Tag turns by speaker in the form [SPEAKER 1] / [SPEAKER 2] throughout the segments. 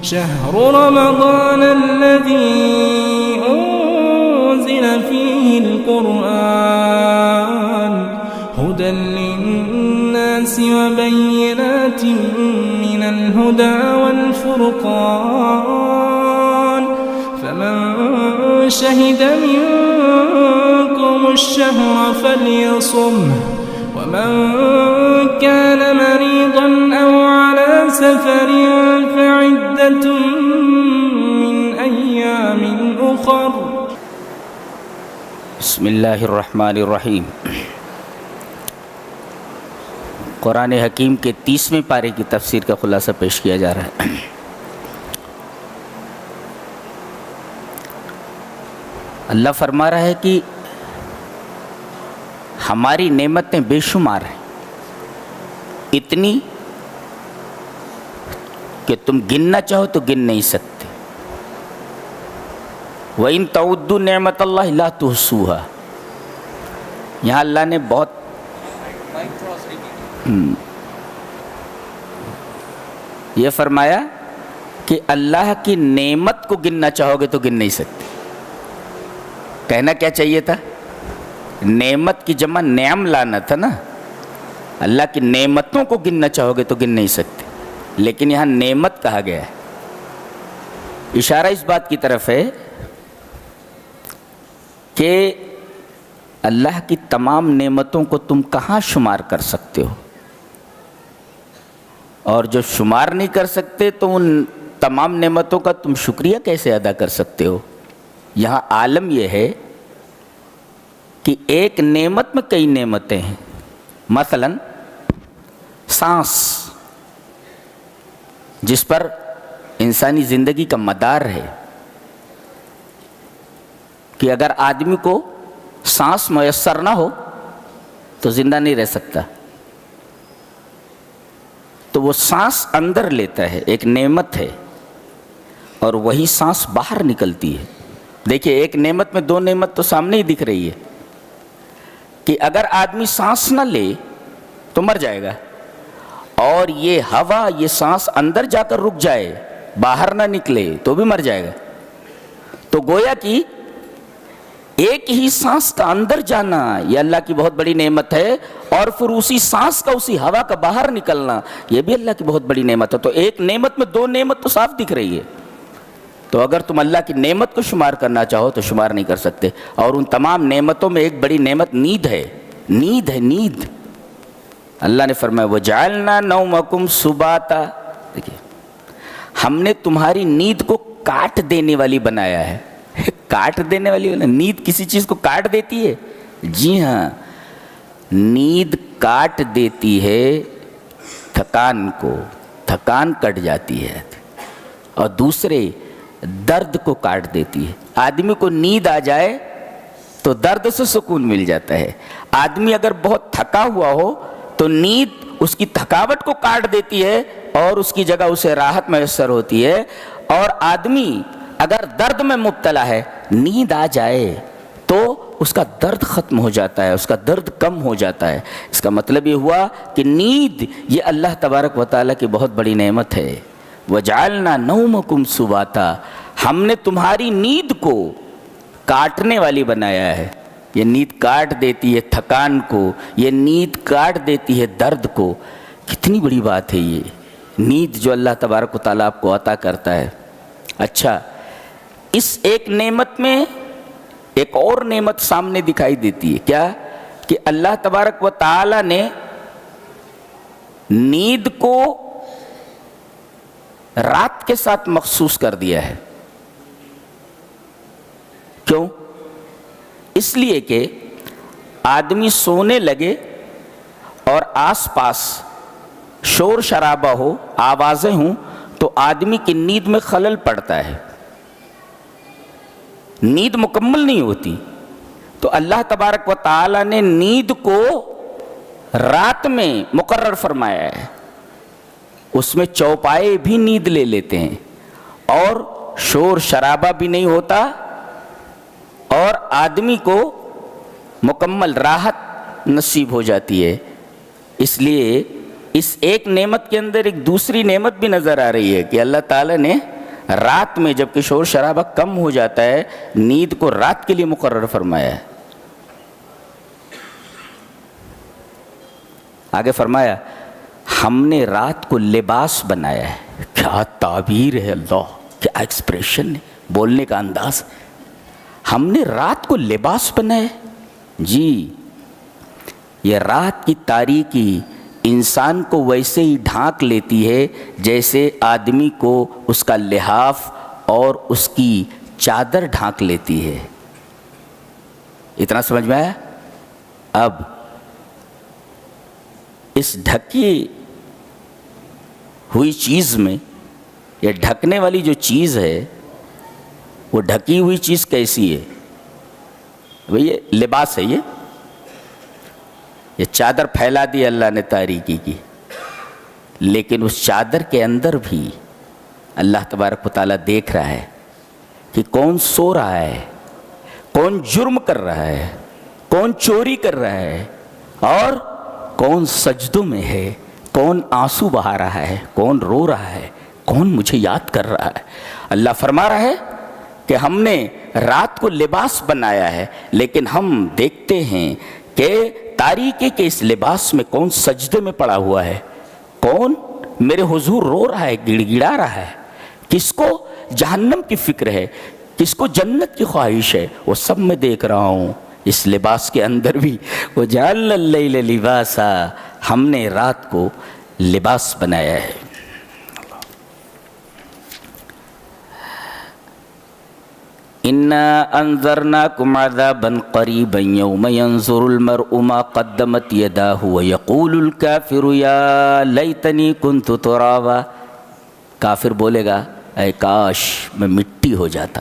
[SPEAKER 1] شهر رمضان الذي أنزل فيه القرآن هدى للناس وبينات من الهدى والفرقان فمن شهد منكم الشهر فليصمه ومن كان مريضا أو على سفر فعدة من أيام أخر
[SPEAKER 2] بسم اللہ الرحمن الرحیم۔ قرآن حکیم کے 30ویں پارے کی تفسیر کا خلاصہ پیش کیا جا رہا ہے۔ اللہ فرما رہا ہے کہ ہماری نعمتیں بے شمار ہیں، اتنی کہ تم گننا چاہو تو گن نہیں سکتے۔ وَإِن تَعُدُّوا نِعْمَتَ اللَّهِ لَا تُحْصُوهَا، یہاں اللہ نے بہت یہ فرمایا کہ اللہ کی نعمت کو گننا چاہو گے تو گن نہیں سکتے۔ کہنا کیا چاہیے تھا؟ نعمت کی جمع نعم لانا تھا نا۔ اللہ کی نعمتوں کو گننا چاہو گے تو گن نہیں سکتے، لیکن یہاں نعمت کہا گیا ہے۔ اشارہ اس بات کی طرف ہے کہ اللہ کی تمام نعمتوں کو تم کہاں شمار کر سکتے ہو، اور جو شمار نہیں کر سکتے تو ان تمام نعمتوں کا تم شکریہ کیسے ادا کر سکتے ہو؟ یہاں عالم یہ ہے کہ ایک نعمت میں کئی نعمتیں ہیں۔ مثلا سانس، جس پر انسانی زندگی کا مدار ہے، کہ اگر آدمی کو سانس میسر نہ ہو تو زندہ نہیں رہ سکتا، تو وہ سانس اندر لیتا ہے، ایک نعمت ہے، اور وہی سانس باہر نکلتی ہے۔ دیکھیے، ایک نعمت میں دو نعمت تو سامنے ہی دکھ رہی ہے کہ اگر آدمی سانس نہ لے تو مر جائے گا، اور یہ ہوا، یہ سانس اندر جا کر رک جائے، باہر نہ نکلے تو بھی مر جائے گا۔ تو گویا کہ ایک ہی سانس کا اندر جانا یہ اللہ کی بہت بڑی نعمت ہے، اور پھر اسی سانس کا، اسی ہوا کا باہر نکلنا یہ بھی اللہ کی بہت بڑی نعمت ہے۔ تو ایک نعمت میں دو نعمت تو صاف دکھ رہی ہے۔ تو اگر تم اللہ کی نعمت کو شمار کرنا چاہو تو شمار نہیں کر سکتے۔ اور ان تمام نعمتوں میں ایک بڑی نعمت نیند ہے، نیند ہے، نیند۔ اللہ نے فرمایا وَجَعَلْنَا نَوْمَكُمْ سُبَاتًا، دیکھیے ہم نے تمہاری نیند کو کاٹ دینے والی بنایا ہے۔ کاٹ دینے والی، نیند کسی چیز کو کاٹ دیتی ہے؟ جی ہاں، نیند کاٹ دیتی ہے تھکان کو، تھکان کٹ جاتی ہے، اور دوسرے درد کو کاٹ دیتی ہے۔ آدمی کو نیند آ جائے تو درد سے سکون مل جاتا ہے۔ آدمی اگر بہت تھکا ہوا ہو تو نیند اس کی تھکاوٹ کو کاٹ دیتی ہے اور اس کی جگہ اسے راحت میسر ہوتی ہے۔ اور آدمی اگر درد میں مبتلا ہے، نیند آ جائے تو اس کا درد ختم ہو جاتا ہے، اس کا درد کم ہو جاتا ہے۔ اس کا مطلب یہ ہوا کہ نیند یہ اللہ تبارک و تعالیٰ کی بہت بڑی نعمت ہے۔ وَجَعَلْنَا نَوْمَكُمْ سُبَاتًا، ہم نے تمہاری نیند کو کاٹنے والی بنایا ہے۔ یہ نیند کاٹ دیتی ہے تھکان کو، یہ نیند کاٹ دیتی ہے درد کو۔ کتنی بڑی بات ہے یہ نیند جو اللہ تبارک و تعالیٰ آپ کو عطا کرتا ہے۔ اچھا، اس ایک نعمت میں ایک اور نعمت سامنے دکھائی دیتی ہے، کیا؟ کہ اللہ تبارک و تعالیٰ نے نیند کو رات کے ساتھ مخصوص کر دیا ہے۔ کیوں؟ اس لیے کہ آدمی سونے لگے اور آس پاس شور شرابہ ہو، آوازیں ہوں، تو آدمی کی نیند میں خلل پڑتا ہے، نیند مکمل نہیں ہوتی۔ تو اللہ تبارک و تعالیٰ نے نیند کو رات میں مقرر فرمایا ہے، اس میں چوپائے بھی نیند لے لیتے ہیں، اور شور شرابہ بھی نہیں ہوتا، اور آدمی کو مکمل راحت نصیب ہو جاتی ہے۔ اس لیے اس ایک نعمت کے اندر ایک دوسری نعمت بھی نظر آ رہی ہے کہ اللہ تعالیٰ نے رات میں جب کہ شور شرابہ کم ہو جاتا ہے، نیند کو رات کے لیے مقرر فرمایا ہے۔ آگے فرمایا ہم نے رات کو لباس بنایا ہے۔ کیا تعبیر ہے اللہ، کیا ایکسپریشن ہے، بولنے کا انداز۔ ہم نے رات کو لباس بنایا ہے۔ جی، یہ رات کی تاریکی انسان کو ویسے ہی ڈھانک لیتی ہے جیسے آدمی کو اس کا لحاف اور اس کی چادر ڈھانک لیتی ہے۔ اتنا سمجھ میں آیا؟ اب اس ڈھکی ہوئی چیز میں، یہ ڈھکنے والی جو چیز ہے، وہ ڈھکی ہوئی چیز کیسی ہے؟ بھئی یہ لباس ہے، یہ چادر پھیلا دی اللہ نے تاریکی کی، لیکن اس چادر کے اندر بھی اللہ تبارک و تعالیٰ دیکھ رہا ہے کہ کون سو رہا ہے، کون جرم کر رہا ہے، کون چوری کر رہا ہے، اور کون سجدوں میں ہے، کون آنسو بہا رہا ہے، کون رو رہا ہے، کون مجھے یاد کر رہا ہے۔ اللہ فرما رہا ہے کہ ہم نے رات کو لباس بنایا ہے، لیکن ہم دیکھتے ہیں کہ تاریکی کے اس لباس میں کون سجدے میں پڑا ہوا ہے، کون میرے حضور رو رہا ہے، گڑ گڑا رہا ہے، کس کو جہنم کی فکر ہے، کس کو جنت کی خواہش ہے، وہ سب میں دیکھ رہا ہوں۔ اس لباس کے اندر بھی وَجَعَلْنَا اللَّيْلَ لِبَاسًا، ہم نے رات کو لباس بنایا ہے۔ إِنَّا أَنذَرْنَاكُمْ عَذَابًا قَرِيبًا يَوْمَ يَنظُرُ الْمَرْءُ مَا قَدَّمَتْ يَدَاهُ وَيَقُولُ الْكَافِرُ يَا لَيْتَنِي كُنْتُ تُرَابًا۔ کافر بولے گا اے کاش میں مٹی ہو جاتا۔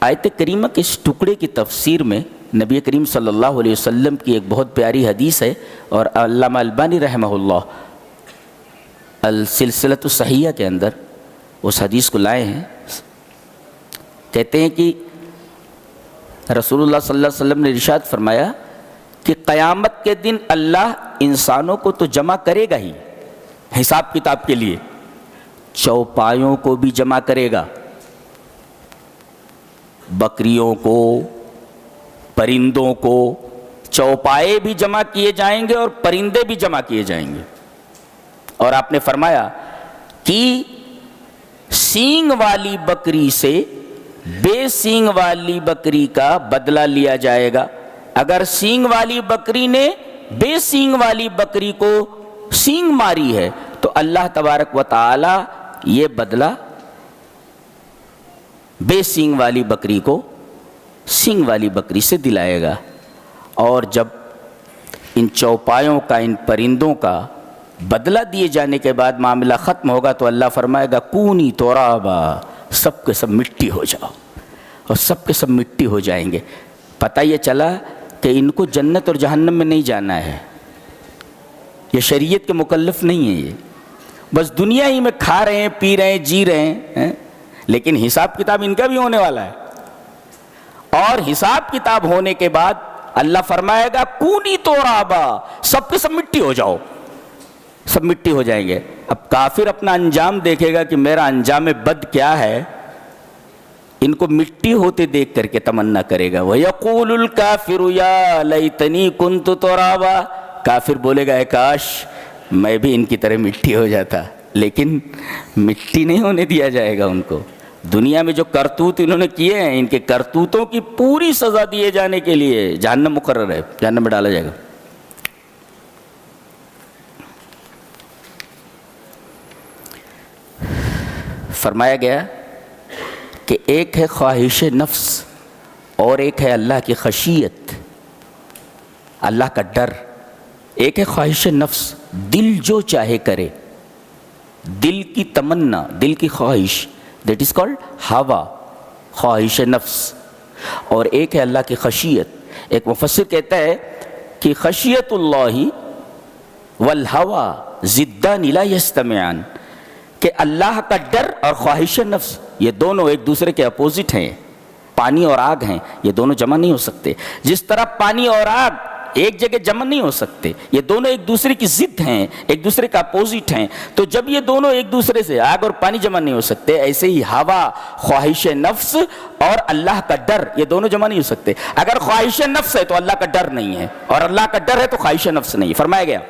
[SPEAKER 2] آیت کریمہ کے اس ٹکڑے کی تفسیر میں نبی کریم صلی اللہ علیہ وسلم کی ایک بہت پیاری حدیث ہے، اور علامہ البانی رحمہ اللہ السلسلۃ الصحیحہ کے اندر اس حدیث کو لائے ہیں۔ کہتے ہیں کہ رسول اللہ صلی اللہ علیہ وسلم نے ارشاد فرمایا کہ قیامت کے دن اللہ انسانوں کو تو جمع کرے گا ہی حساب کتاب کے لیے، چوپایوں کو بھی جمع کرے گا، بکریوں کو، پرندوں کو، چوپائے بھی جمع کیے جائیں گے اور پرندے بھی جمع کیے جائیں گے۔ اور آپ نے فرمایا کہ سینگ والی بکری سے بے سینگ والی بکری کا بدلہ لیا جائے گا۔ اگر سینگ والی بکری نے بے سینگ والی بکری کو سینگ ماری ہے تو اللہ تبارک و تعالی یہ بدلہ بے سینگ والی بکری کو سینگ والی بکری سے دلائے گا۔ اور جب ان چوپایوں کا، ان پرندوں کا بدلہ دیے جانے کے بعد معاملہ ختم ہوگا تو اللہ فرمائے گا کونی ترابا، سب کے سب مٹی ہو جاؤ، اور سب کے سب مٹی ہو جائیں گے۔ پتہ یہ چلا کہ ان کو جنت اور جہنم میں نہیں جانا ہے، یہ شریعت کے مکلف نہیں ہے، یہ بس دنیا ہی میں کھا رہے ہیں، پی رہے ہیں، جی رہے ہیں، لیکن حساب کتاب ان کا بھی ہونے والا ہے۔ اور حساب کتاب ہونے کے بعد اللہ فرمائے گا کونی ترابا، سب کے سب مٹی ہو جاؤ، سب مٹی ہو جائیں گے۔ اب کافر اپنا انجام دیکھے گا کہ میرا انجام بد کیا ہے، ان کو مٹی ہوتے دیکھ کر کے تمنا کرے گا۔ وَيَقُولُ الْكَافِرُ يَا لَيْتَنِي كُنْتُ تُرَابًا، کافر بولے گا اے کاش میں بھی ان کی طرح مٹی ہو جاتا، لیکن مٹی نہیں ہونے دیا جائے گا ان کو۔ دنیا میں جو کرتوت انہوں نے کیے ہیں، ان کے کرتوتوں کی پوری سزا دیے جانے کے لیے جہنم مقرر ہے، جہنم میں ڈالا جائے گا۔ فرمایا گیا کہ ایک ہے خواہش نفس اور ایک ہے اللہ کی خشیت، اللہ کا ڈر۔ ایک ہے خواہش نفس، دل جو چاہے کرے، دل کی تمنا، دل کی خواہش، دیٹ از کالڈ ہوا، خواہش نفس۔ اور ایک ہے اللہ کی خشیت۔ ایک مفسر کہتا ہے کہ خشیت اللہ والہوا ضدان لا یجتمعان، کہ اللہ کا ڈر اور خواہش نفس یہ دونوں ایک دوسرے کے اپوزٹ ہیں، پانی اور آگ ہیں، یہ دونوں جمع نہیں ہو سکتے۔ جس طرح پانی اور آگ ایک جگہ جمع نہیں ہو سکتے، یہ دونوں ایک دوسرے کی ضد ہیں، ایک دوسرے کا اپوزٹ ہیں. تو جب یہ دونوں ایک دوسرے سے، آگ اور پانی جمع نہیں ہو سکتے، ایسے ہی ہوا، خواہش نفس اور اللہ کا ڈر، یہ دونوں جمع نہیں ہو سکتے. اگر خواہش نفس ہے تو اللہ کا ڈر نہیں ہے، اور اللہ کا ڈر ہے تو خواہش نفس نہیں ہے. فرمایا گیا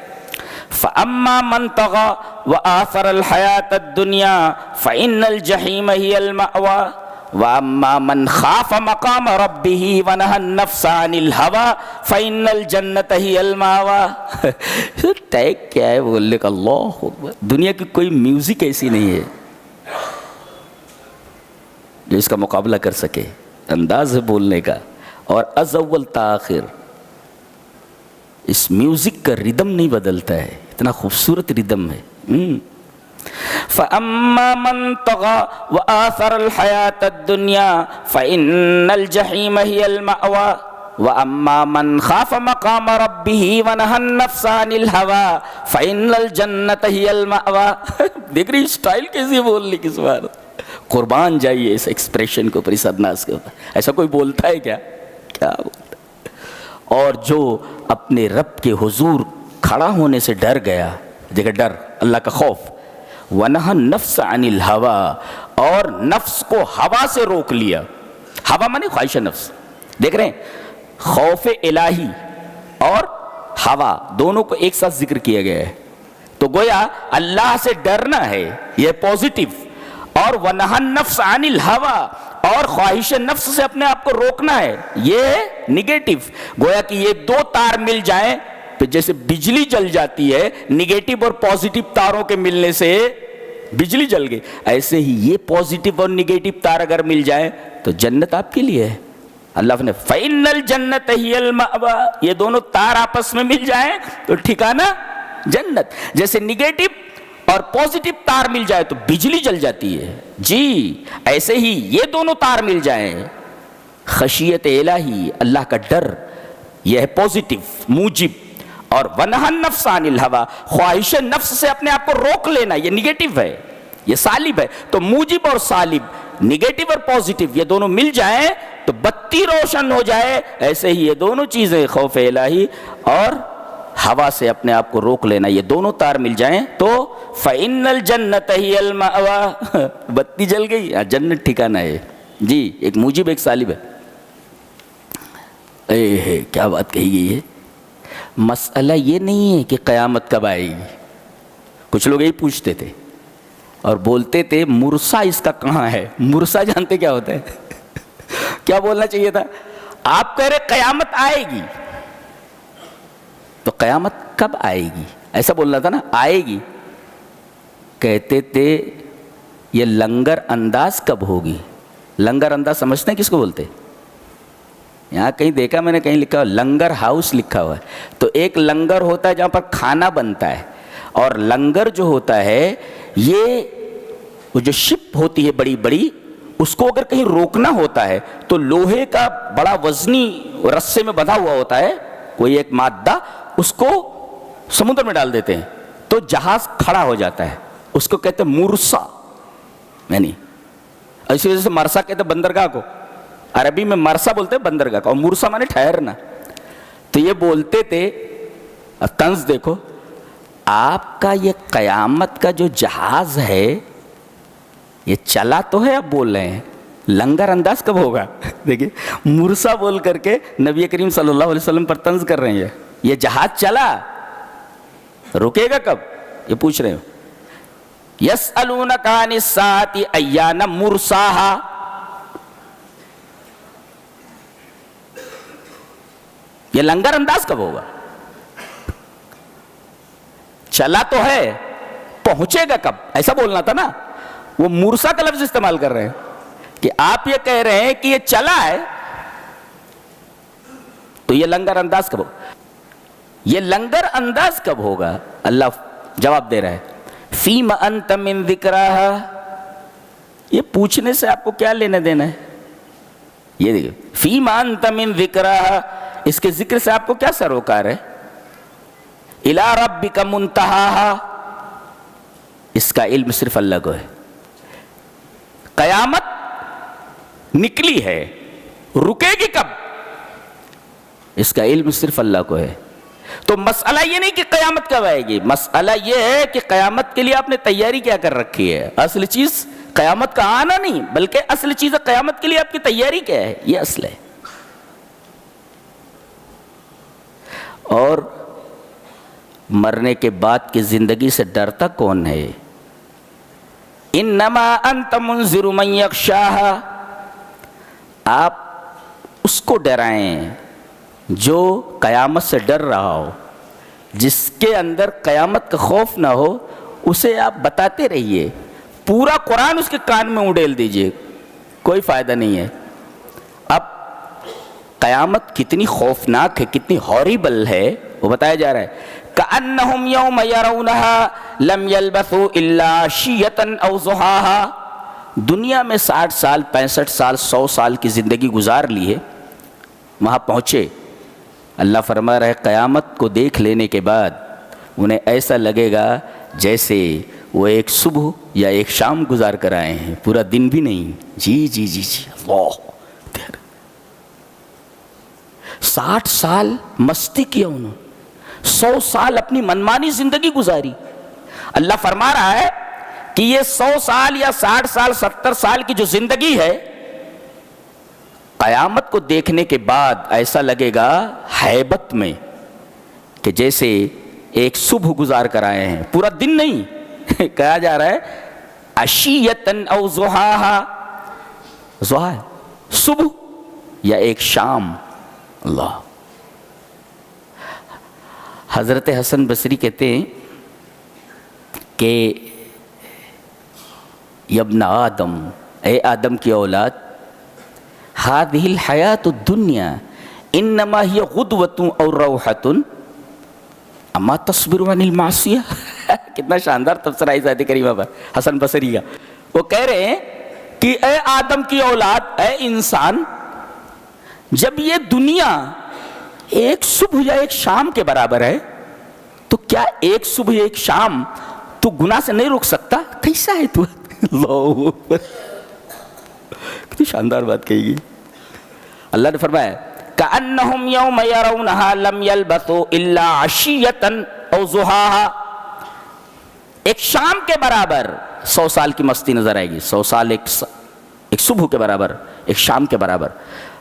[SPEAKER 2] فَأَمَّا مَنْ طَغَى وَآثَرَ الْحَيَاةَ الدُّنْيَا فَإِنَّ الْجَحِيمَ هِيَ الْمَأْوَى وَأَمَّا مَنْ خَافَ مَقَامَ رَبِّهِ وَنَهَى النَّفْسَ عَنِ الْهَوَى فَإِنَّ الْجَنَّةَ هِيَ الْمَأْوَى. ٹیگ کیا ہے بولنے کا؟ اللہ اکبر. دنیا کی کوئی میوزک ایسی نہیں ہے جو اس کا مقابلہ کر سکے. انداز ہے بولنے کا، اور از اول تاخر اس میوزک کا ردم نہیں بدلتا ہے، اتنا خوبصورت ردم ہے. فَأَمَّا مَنْ طَغَى وَآثَرَ الْحَيَاةَ الدُّنْيَا فَإِنَّ الْجَحِيمَ هِيَ الْمَأْوَى وَأَمَّا مَنْ خَافَ مَقَامَ رَبِّهِ وَنَهَى النَّفْسَ عَنِ الْهَوَى فَإِنَّ الْجَنَّةَ هِيَ الْمَأْوَى. دیکھ رہی اسٹائل کیسی بولنے کی اس بار. قربان جائیے اس ایکسپریشن کے اوپر، اس انداز کے اوپر. ایسا کوئی بولتا ہے کیا؟ کیا بولتا ہے؟ اور جو اپنے رب کے حضور کھڑا ہونے سے ڈر گیا، دیکھا ڈر، اللہ کا خوف. وَنَهَى النَّفْسَ عَنِ الْهَوَى، اور نفس کو ہوا سے روک لیا. ہوا مانے خواہش نفس. دیکھ رہے ہیں، خوف الہی اور ہوا دونوں کو ایک ساتھ ذکر کیا گیا ہے. تو گویا اللہ سے ڈرنا ہے، یہ پوزیٹو، اور وَنَهَى النَّفْسَ عَنِ الْهَوَى، اور خواہش نفس سے اپنے آپ کو روکنا ہے، یہ نگیٹو. گویا کہ یہ دو تار مل جائیں تو جیسے بجلی جل جاتی ہے، نگیٹو اور پوزیٹو تاروں کے ملنے سے بجلی جل گئی، ایسے ہی یہ پوزیٹو اور نگیٹو تار اگر مل جائیں تو جنت آپ کے لیے ہے. اللہ نے فَإِنَّ الْجَنَّةَ هِيَ الْمَأْوَى، یہ دونوں تار آپس میں مل جائیں تو ٹھکانہ جنت. جیسے نگیٹو اور پوزیٹو تار مل جائے تو بجلی جل جاتی ہے، جی ایسے ہی یہ دونوں تار مل جائیں، خشیت الہی، اللہ کا ڈر، یہ ہے پوزیٹو موجب، اور وَنَهَى النَّفْسَ عَنِ الْهَوَى، خواہش نفس سے اپنے آپ کو روک لینا، یہ نگیٹو ہے، یہ سالب ہے. تو موجب اور سالب، نگیٹو اور پوزیٹو، یہ دونوں مل جائیں تو بتی روشن ہو جائے. ایسے ہی یہ دونوں چیزیں، خوف الہی اور ہوا سے اپنے آپ کو روک لینا، یہ دونوں تار مل جائیں تو فَإِنَّ الْجَنَّةَ هِيَ الْمَأْوَى، بتی جل گئی، جنت ٹھکانہ ہے. جی ایک موجب ایک سالب ہے. کیا بات کہی گئی ہے. مسئلہ یہ نہیں ہے کہ قیامت کب آئے گی. کچھ لوگ یہی پوچھتے تھے اور بولتے تھے مرسا اس کا کہاں ہے. مرسا جانتے کیا ہوتا ہے؟ کیا بولنا چاہیے تھا؟ آپ کہہ رہے قیامت آئے گی، تو قیامت کب آئے گی ایسا بولنا تھا نا. آئے گی کہتے تھے یہ لنگر انداز کب ہوگی. لنگر انداز سمجھتے ہیں کس کو بولتے؟ یہاں کہیں دیکھا میں نے، کہیں لکھا ہوا لنگر ہاؤس لکھا ہوا ہے. تو ایک لنگر ہوتا ہے جہاں پر کھانا بنتا ہے، اور لنگر جو ہوتا ہے یہ وہ جو شپ ہوتی ہے بڑی بڑی، اس کو اگر کہیں روکنا ہوتا ہے تو لوہے کا بڑا وزنی رسے میں بندھا ہوا ہوتا ہے کوئی ایک مادہ، اس کو سمندر میں ڈال دیتے ہیں تو جہاز کھڑا ہو جاتا ہے. اس کو کہتے ہیں مرسا. یعنی اسی وجہ سے مرسا کہتے ہیں بندرگاہ کو. عربی میں مرسا بولتے ہیں بندرگاہ کو، اور مرسا مانے ٹھہرنا. تو یہ بولتے تھے، طنز دیکھو، آپ کا یہ قیامت کا جو جہاز ہے یہ چلا تو ہے، اب بول رہے ہیں لنگر انداز کب ہوگا. دیکھیں مرسا بول کر کے نبی کریم صلی اللہ علیہ وسلم پر طنز کر رہے ہیں. یہ جہاز چلا، رکے گا کب یہ پوچھ رہے ہیں. یسألونک عن الساعۃ ایان مرساہا، یہ لنگر انداز کب ہوگا. چلا تو ہے، پہنچے گا کب ایسا بولنا تھا نا. وہ مرسا کا لفظ استعمال کر رہے ہیں کہ آپ یہ کہہ رہے ہیں کہ یہ چلا ہے تو یہ لنگر انداز کب ہوگا. یہ لنگر انداز کب ہوگا؟ اللہ جواب دے رہا ہے فیم انت من ذکراہا. یہ پوچھنے سے آپ کو کیا لینے دینا ہے. یہ دیکھیں فیم انت من ذکراہا، اس کے ذکر سے آپ کو کیا سروکار ہے. الی ربک منتہاہا، اس کا علم صرف اللہ کو ہے. قیامت نکلی ہے، رکے گی کب؟ اس کا علم صرف اللہ کو ہے. تو مسئلہ یہ نہیں کہ قیامت کب آئے گی، مسئلہ یہ ہے کہ قیامت کے لیے آپ نے تیاری کیا کر رکھی ہے. اصل چیز قیامت کا آنا نہیں، بلکہ اصل چیز قیامت کے لیے آپ کی تیاری کیا ہے، یہ اصل ہے. اور مرنے کے بعد کی زندگی سے ڈرتا کون ہے؟ انما انت منذر من یخشاھا، آپ اس کو ڈرائیں جو قیامت سے ڈر رہا ہو. جس کے اندر قیامت کا خوف نہ ہو اسے آپ بتاتے رہیے. پورا قرآن اس کے کان میں اڈیل دیجئے، کوئی فائدہ نہیں ہے. اب قیامت کتنی خوفناک ہے، کتنی ہاریبل ہے، وہ بتایا جا رہا ہے. کأنہم یوم یرونہا لم یلبثوا الا عشیۃ او ضحاھا. دنیا میں 60 سال 65 سال 100 سال کی زندگی گزار لی ہے، وہاں پہنچے. اللہ فرما رہا ہے قیامت کو دیکھ لینے کے بعد انہیں ایسا لگے گا جیسے وہ ایک صبح یا ایک شام گزار کر آئے ہیں، پورا دن بھی نہیں. جی جی جی جی اللہ. 60 سال مستی کیا انہوں، 100 سال اپنی منمانی زندگی گزاری. اللہ فرما رہا ہے کہ یہ 100 سال یا 60 سال 70 سال کی جو زندگی ہے، قیامت کو دیکھنے کے بعد ایسا لگے گا ہیبت میں کہ جیسے ایک صبح گزار کر آئے ہیں، پورا دن نہیں. کہا جا رہا ہے عشیۃ او ضحاھا، ضحا صبح یا ایک شام. اللہ. حضرت حسن بصری کہتے ہیں کہ یابن آدم، اے آدم کی اولاد، هذه الحیات الدنیا انما ہی غدوۃ او روحۃ اما تصبر عن المعصیہ. کتنا شاندار تفسیر ہے ذات کریمہ پر حسن بصری کا. وہ کہہ رہے ہیں کہ اے آدم کی اولاد، اے انسان، جب یہ دنیا ایک صبح یا ایک شام کے برابر ہے تو کیا ایک صبح ایک شام تو گناہ سے نہیں رک سکتا؟ کیسا ہے تو؟ اللہ اکبر، کتنی شاندار بات کہی گئی. اللہ نے فرمایا کأنہم یوم یرونہا لم یلبثوا الا عشیۃ او ضحاھا. ایک شام کے برابر 100 سال کی مستی نظر آئے گی. 100 سال ایک صبح کے برابر، ایک شام کے برابر.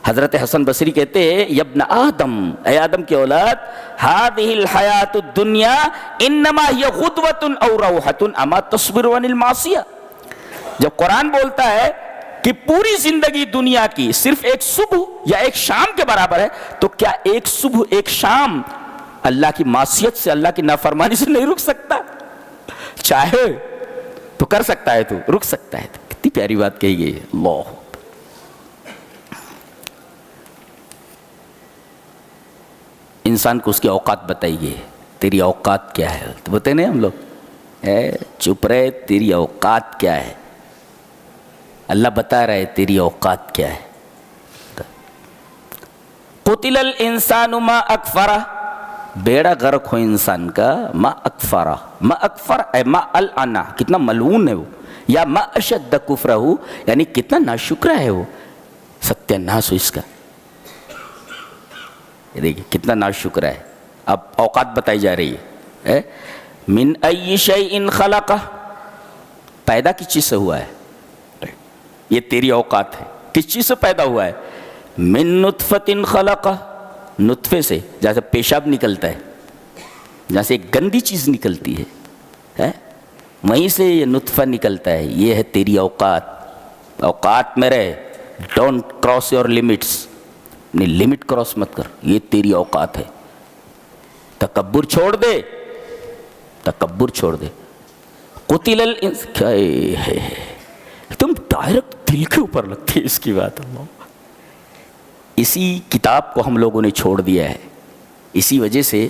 [SPEAKER 2] حضرت حسن بصری کہتے ہیں یابن آدم، اے آدم کی اولاد، هذه الحیات الدنیا انما ہی غدوۃ او روحۃ اما تصبر عن المعصیہ. جب قرآن بولتا ہے کہ پوری زندگی دنیا کی صرف ایک صبح یا ایک شام کے برابر ہے، تو کیا ایک صبح ایک شام اللہ کی معصیت سے، اللہ کی نافرمانی سے نہیں رک سکتا؟ چاہے تو کر سکتا ہے، تو رک سکتا ہے. کتنی پیاری بات کہی گئی ہے. اللہ. انسان کو اس کی اوقات بتائی گئی، تیری اوقات کیا ہے. تو بتائیں نہیں ہم لوگ چپ رہے، تیری اوقات کیا ہے. اللہ بتا رہے تیری اوقات کیا ہے. قتل الانسان ما اکفرہ، بیڑا غرق ہو انسان کا. ما اکفرہ، ما اکفر اے ما العنا، کتنا ملعون ہے وہ. یا ما اشد کفرہ، یعنی کتنا ناشکرہ ہے وہ. ستیہ ناس ہو اس کا. دیکھیے کتنا ناشکرہ ہے. اب اوقات بتائی جا رہی ہے. من ای شیء خلقہ، پیدا کس چیز سے ہوا ہے؟ یہ تیری اوقات ہے. کس چیز سے پیدا ہوا ہے؟ من نطفۃ خلقہ، نطفے سے، جیسے پیشاب نکلتا ہے، جیسے ایک گندی چیز نکلتی ہے، وہیں سے یہ نطفہ نکلتا ہے. یہ ہے تیری اوقات. اوقات میں رہے، ڈونٹ کراس یور لمٹس، اپنی لمٹ کراس مت کر. یہ تیری اوقات ہے. تکبر چھوڑ دے، تکبر چھوڑ دے. قتل الانسان، کیا ہے تم ڈائریکٹ دل کے اوپر لگتی ہے اس کی بات. اسی کتاب کو ہم لوگوں نے چھوڑ دیا ہے. اسی وجہ سے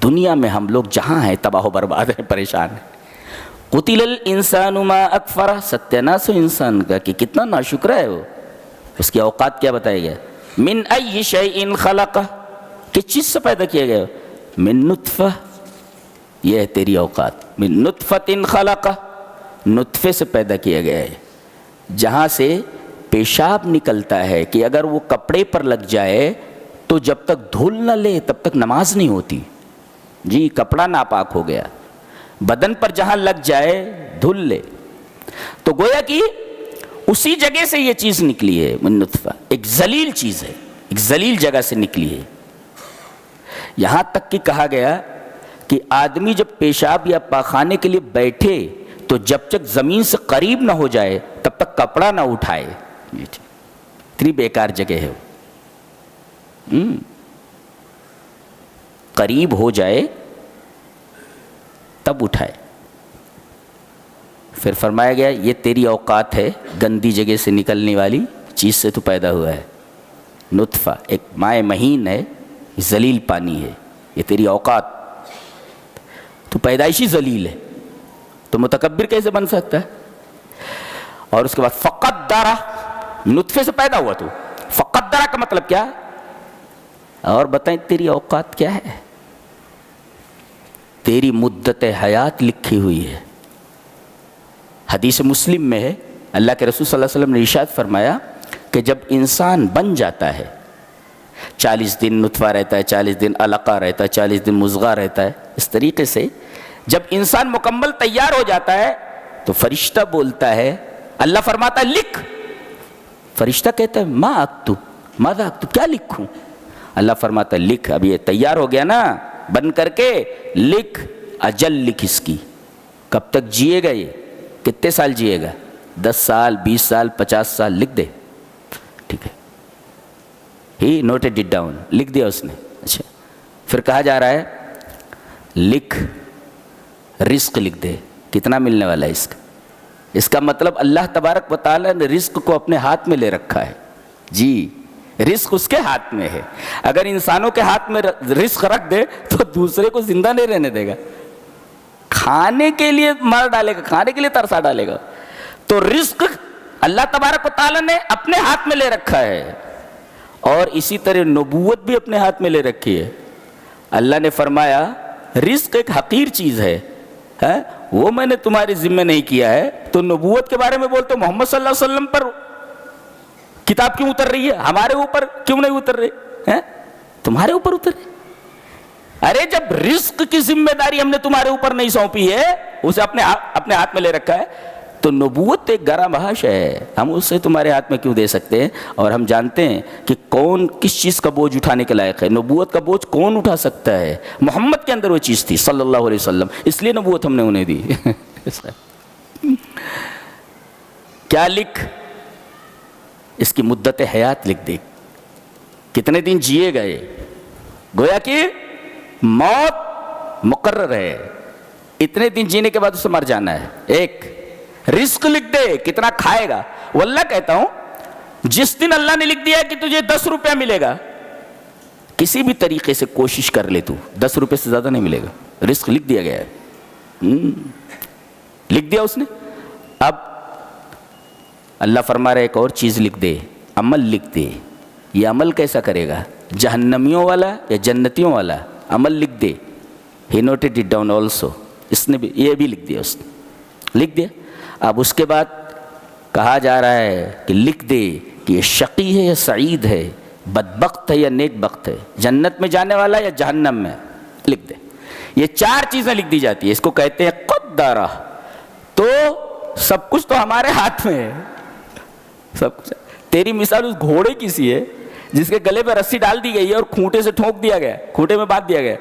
[SPEAKER 2] دنیا میں ہم لوگ جہاں ہیں تباہ و برباد ہیں، پریشان ہیں. قتل الانسان ما اکفرہ، ستیاناس ہو انسان کا کہ کتنا ناشکرہ ہے وہ. اس کی اوقات کیا بتایا گیا؟ من ای شیء خلقہ، کس چیز سے پیدا کیا گیا؟ من نطفہ، یہ ہے تیری اوقات. من نطفۃ خلقہ، نطفے سے پیدا کیا گیا ہے، جہاں سے پیشاب نکلتا ہے کہ اگر وہ کپڑے پر لگ جائے تو جب تک دھل نہ لے تب تک نماز نہیں ہوتی. جی کپڑا ناپاک ہو گیا, بدن پر جہاں لگ جائے دھل لے. تو گویا کہ اسی جگہ سے یہ چیز نکلی ہے من نطفہ, ایک ذلیل چیز ہے, ایک ذلیل جگہ سے نکلی ہے. یہاں تک کہ کہا گیا کہ آدمی جب پیشاب یا پاخانے کے لیے بیٹھے تو جب تک زمین سے قریب نہ ہو جائے تب تک کپڑا نہ اٹھائے. اتنی بیکار جگہ ہے وہ. قریب ہو جائے تب اٹھائے. پھر فرمایا گیا یہ تیری اوقات ہے, گندی جگہ سے نکلنے والی چیز سے تو پیدا ہوا ہے. نطفہ ایک مائع مہین ہے, ذلیل پانی ہے, یہ تیری اوقات. تو پیدائشی ذلیل ہے, تو متکبر کیسے بن سکتا ہے؟ اور اس کے بعد فقدرہ, نطفے سے پیدا ہوا تو فقدرہ کا مطلب کیا؟ اور بتائیں تیری اوقات کیا ہے؟ تیری مدت حیات لکھی ہوئی ہے. حدیث مسلم میں ہے, اللہ کے رسول صلی اللہ علیہ وسلم نے ارشاد فرمایا کہ جب انسان بن جاتا ہے, 40 دن نطفہ رہتا ہے, 40 دن علقہ رہتا ہے, 40 دن مضغہ رہتا ہے, اس طریقے سے جب انسان مکمل تیار ہو جاتا ہے تو فرشتہ بولتا ہے, اللہ فرماتا ہے لکھ. فرشتہ کہتا ہے ما اکتب ماذا اکتب, کیا لکھوں؟ اللہ فرماتا ہے لکھ, اب یہ تیار ہو گیا نا بن کر کے, لکھ اجل لکھ اس کی, کب تک جیے گا, یہ کتنے سال جیے گا, 10 سال 20 سال 50 سال, لکھ دے. ٹھیک ہے, ہی نوٹڈ اٹ ڈاؤن, لکھ دیا اس نے. اچھا پھر کہا جا رہا ہے لکھ رزق لکھ دے, کتنا ملنے والا ہے اس کا. اس کا مطلب اللہ تبارک و تعالیٰ نے رزق کو اپنے ہاتھ میں لے رکھا ہے. جی رزق اس کے ہاتھ میں ہے. اگر انسانوں کے ہاتھ میں رزق رکھ دے تو دوسرے کو زندہ نہیں رہنے دے گا, کھانے کے لیے مار ڈالے گا, کھانے کے لیے ترسا ڈالے گا. تو رزق اللہ تبارک و تعالیٰ نے اپنے ہاتھ میں لے رکھا ہے. اور اسی طرح نبوت بھی اپنے ہاتھ میں لے رکھی ہے. اللہ نے فرمایا رزق ایک حقیر چیز ہے, وہ میں نے تمہارے ذمہ نہیں کیا ہے. تو نبوت کے بارے میں بولتے محمد صلی اللہ علیہ وسلم پر کتاب کیوں اتر رہی ہے, ہمارے اوپر کیوں نہیں اتر رہی ہے؟ تمہارے اوپر اتر رہی. ارے جب رزق کی ذمہ داری ہم نے تمہارے اوپر نہیں سونپی ہے, اسے اپنے ہاتھ میں لے رکھا ہے, تو نبوت ایک گرا بحث ہے, ہم اسے تمہارے ہاتھ میں کیوں دے سکتے ہیں؟ اور ہم جانتے ہیں کہ کون کس چیز کا بوجھ اٹھانے کے لائق ہے. نبوت کا بوجھ کون اٹھا سکتا ہے؟ محمد کے اندر وہ چیز تھی صلی اللہ علیہ وسلم, اس لیے نبوت ہم نے انہیں دی. کیا لکھ؟ اس کی مدت حیات لکھ دے, کتنے دن جیے گئے. گویا کہ موت مقرر ہے, اتنے دن جینے کے بعد اسے مر جانا ہے. ایک رزق لکھ دے, کتنا کھائے گا. واللہ کہتا ہوں جس دن اللہ نے لکھ دیا کہ تجھے 10 روپیہ ملے گا, کسی بھی طریقے سے کوشش کر لے تو 10 روپے سے زیادہ نہیں ملے گا. رزق لکھ دیا گیا ہے, لکھ دیا اس نے. اب اللہ فرما رہا ہے ایک اور چیز لکھ دے, عمل لکھ دے. یہ عمل کیسا کرے گا, جہنمیوں والا یا جنتیوں والا عمل لکھ دے. ہی نوٹڈ اٹ ڈاؤن آلسو, اس نے بھی یہ بھی لکھ دیا, اس نے لکھ دیا. اب اس کے بعد کہا جا رہا ہے کہ لکھ دے کہ یہ شقی ہے یا سعید ہے, بدبخت ہے یا نیک بخت ہے, جنت میں جانے والا یا جہنم میں, لکھ دے. یہ 4 چیزیں لکھ دی جاتی ہے, اس کو کہتے ہیں قدرہ. تو سب کچھ تو ہمارے ہاتھ میں ہے, سب کچھ. تیری مثال اس گھوڑے کی سی ہے جس کے گلے پہ رسی ڈال دی گئی ہے اور کھوٹے سے ٹھونک دیا گیا, کھوٹے میں باندھ دیا گیا.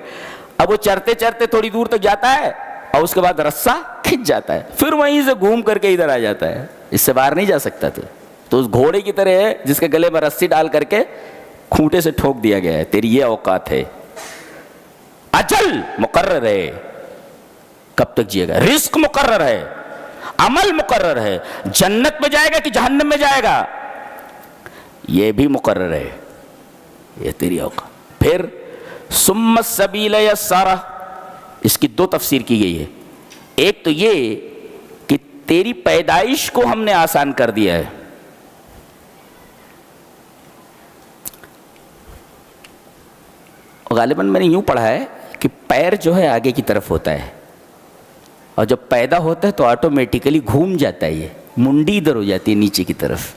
[SPEAKER 2] اب وہ چرتے چرتے تھوڑی دور تک جاتا ہے اور اس کے بعد رسہ کھنچ جاتا ہے, پھر وہیں سے گھوم کر کے ادھر آ جاتا ہے, اس سے باہر نہیں جا سکتا. تو اس گھوڑے کی طرح ہے جس کے گلے میں رسی ڈال کر کے کھوٹے سے ٹھوک دیا گیا ہے. تیری یہ اوقات ہے. اجل مقرر ہے, کب تک جیے گا. رزق مقرر ہے, عمل مقرر ہے, جنت میں جائے گا کہ جہنم میں جائے گا یہ بھی مقرر ہے. یہ تیری اوقات. پھر ثم السبیل یسرہ, اس کی 2 تفسیر کی گئی ہے. ایک تو یہ کہ تیری پیدائش کو ہم نے آسان کر دیا ہے. غالباً میں نے یوں پڑھا ہے کہ پیر جو ہے آگے کی طرف ہوتا ہے, اور جب پیدا ہوتا ہے تو آٹومیٹیکلی گھوم جاتا ہے, یہ منڈی ادھر ہو جاتی ہے نیچے کی طرف.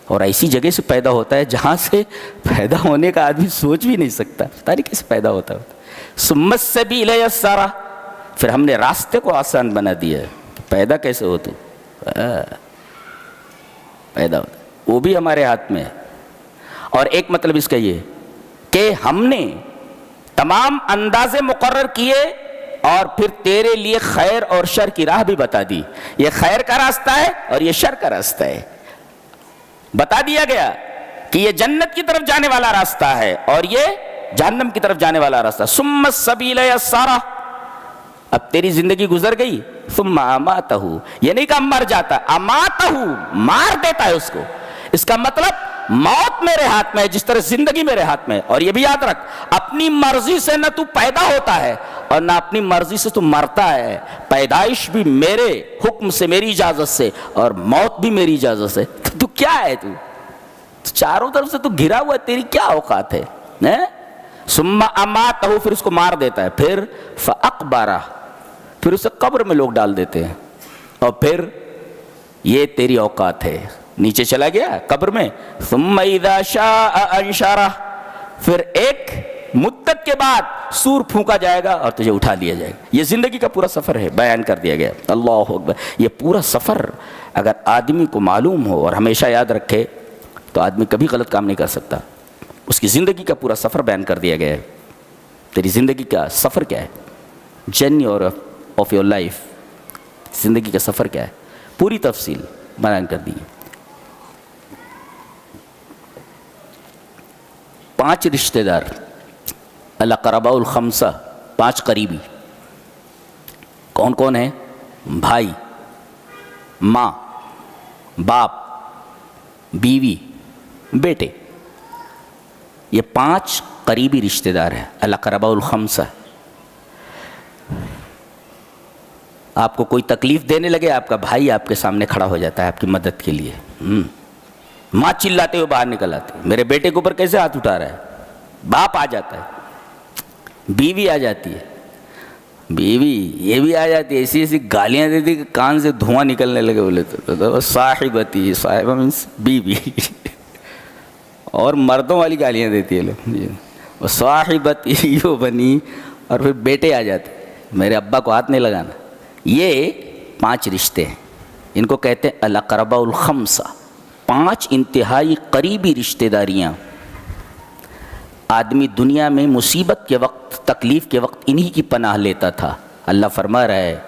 [SPEAKER 2] اور ایسی جگہ سے پیدا ہوتا ہے جہاں سے پیدا ہونے کا آدمی سوچ بھی نہیں سکتا، پتہ نہیں کیسے پیدا ہوتا ہے. ثم السبیل یسرا، پھر ہم نے راستے کو آسان بنا دیا ہے. پیدا کیسے ہو تو پیدا ہوتا ہے، وہ بھی ہمارے ہاتھ میں ہے. اور ایک مطلب اس کا یہ کہ ہم نے تمام اندازے مقرر کیے اور پھر تیرے لیے خیر اور شر کی راہ بھی بتا دی. یہ خیر کا راستہ ہے اور یہ شر کا راستہ ہے. بتا دیا گیا کہ یہ جنت کی طرف جانے والا راستہ ہے اور یہ جہنم کی طرف جانے والا راستہ. ثم السبیل یسرا، اب تیری زندگی گزر گئی. ثم اماتہ، یہ نہیں کہ مر جاتا، اماتہ مار دیتا ہے اس کو. اس کا مطلب موت میرے ہاتھ میں ہے جس طرح زندگی میرے ہاتھ میں ہے. اور یہ بھی یاد رکھ، اپنی مرضی سے نہ تو پیدا ہوتا ہے اور نہ اپنی مرضی سے تو مرتا ہے. پیدائش بھی میرے حکم سے، میری اجازت سے، اور موت بھی میری اجازت سے. تو کیا ہے تو چاروں طرف سے تو گھرا ہوا ہے، تیری کیا اوقات ہے؟ ثم اماتہ، پھر اس کو مار دیتا ہے. پھر فاقبرہ، پھر اسے قبر میں لوگ ڈال دیتے ہیں. اور پھر یہ تیری اوقات ہے، نیچے چلا گیا قبر میں. ثم اذا شاء انشرہ، پھر ایک مدت کے بعد سور پھونکا جائے گا اور تجھے اٹھا لیا جائے گا. یہ زندگی کا پورا سفر ہے، بیان کر دیا گیا. اللہ اکبر. یہ پورا سفر اگر آدمی کو معلوم ہو اور ہمیشہ یاد رکھے تو آدمی کبھی غلط کام نہیں کر سکتا. اس کی زندگی کا پورا سفر بیان کر دیا گیا ہے. تیری زندگی کا سفر کیا ہے؟ جرنی آف یور لائف، زندگی کا سفر کیا ہے، پوری تفصیل بیان کر دی. 5 رشتہ دار، الاقرباء الخمسہ، 5 قریبی. کون کون ہیں؟ بھائی، ماں، باپ، بیوی، بیٹے. یہ 5 قریبی رشتہ دار ہیں، الاقرباء الخمسہ. آپ کو کوئی تکلیف دینے لگے، آپ کا بھائی آپ کے سامنے کھڑا ہو جاتا ہے آپ کی مدد کے لیے. ماں چلاتے ہوئے باہر نکل آتی ہے، میرے بیٹے کے اوپر کیسے ہاتھ اٹھا رہا ہے. باپ آ جاتا ہے، بیوی آ جاتی ہے، بیوی یہ بھی آ جاتی ہے، ایسی ایسی گالیاں دیتی کہ کان سے دھواں نکلنے لگے. بولے تو صاحبتی، صاحبہ مینس بیوی. اور مردوں والی گالیاں دیتی ہے لوگ، صاحبتی یو بنی. اور پھر بیٹے آ جاتے، میرے ابا کو ہاتھ نہیں لگانا. یہ 5 رشتے ہیں، ان کو کہتے ہیں الاقرباء الخمسہ. 5 انتہائی قریبی رشتہ داریاں. آدمی دنیا میں مصیبت کے وقت، تکلیف کے وقت انہی کی پناہ لیتا تھا. اللہ فرما رہا ہے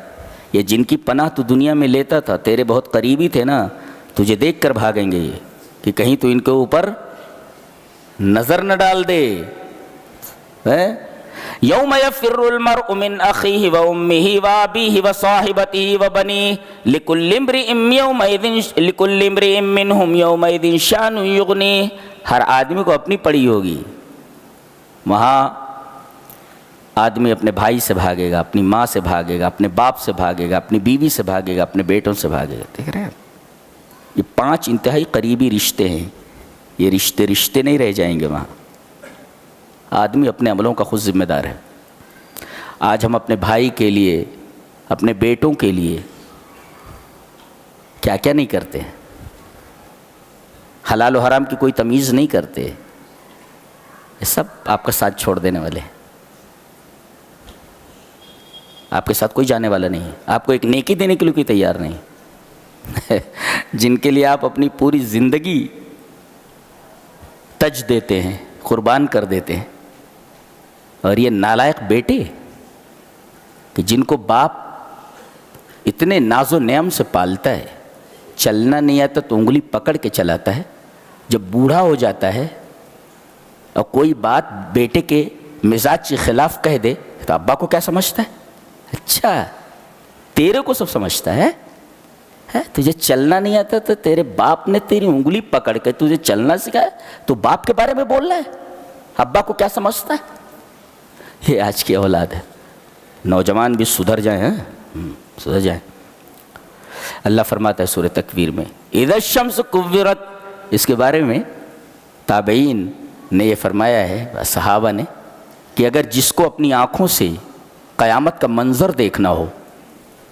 [SPEAKER 2] یہ جن کی پناہ تو دنیا میں لیتا تھا، تیرے بہت قریبی تھے نا، تجھے دیکھ کر بھاگیں گے یہ کہ کہیں تو ان کے اوپر نظر نہ ڈال دے. یوم یفر المرء من اخیہ وامہ وابیہ وصاحبتہ وبنیہ لکل امرئ منہم یومئذ شأن یغنیہ. ہر آدمی کو اپنی پڑی ہوگی. وہاں آدمی اپنے بھائی سے بھاگے گا، اپنی ماں سے بھاگے گا، اپنے باپ سے بھاگے گا، اپنی بیوی سے بھاگے گا، اپنے بیٹوں سے بھاگے گا. دیکھ رہے ہیں، یہ 5 انتہائی قریبی رشتے ہیں. یہ رشتے نہیں رہ جائیں گے وہاں. آدمی اپنے عملوں کا خود ذمہ دار ہے. آج ہم اپنے بھائی کے لیے، اپنے بیٹوں کے لیے کیا کیا نہیں کرتے ہیں. حلال و حرام کی کوئی تمیز نہیں کرتے. یہ سب آپ کا ساتھ چھوڑ دینے والے ہیں. آپ کے ساتھ کوئی جانے والا نہیں ہے. آپ کو ایک نیکی دینے کے لیے کوئی تیار نہیں. جن کے لیے آپ اپنی پوری زندگی تج دیتے ہیں، قربان کر دیتے ہیں. اور یہ نالائق بیٹے کہ جن کو باپ اتنے ناز و نعم سے پالتا ہے، چلنا نہیں آتا تو انگلی پکڑ کے چلاتا ہے. جب بوڑھا ہو جاتا ہے اور کوئی بات بیٹے کے مزاج کے خلاف کہہ دے تو ابا کو کیا سمجھتا ہے؟ اچھا تیرے کو سب سمجھتا ہے. تجھے چلنا نہیں آتا تو تیرے باپ نے تیری انگلی پکڑ کے تجھے چلنا سکھایا، تو باپ کے بارے میں بول رہا ہے، ابا کو کیا سمجھتا ہے؟ یہ آج کی اولاد ہے. نوجوان بھی سدھر جائیں، سدھر جائیں. اللہ فرماتا ہے سورہ تکویر میں اذا الشمس کورت. اس کے بارے میں تابعین نے یہ فرمایا ہے، صحابہ نے، کہ اگر جس کو اپنی آنکھوں سے قیامت کا منظر دیکھنا ہو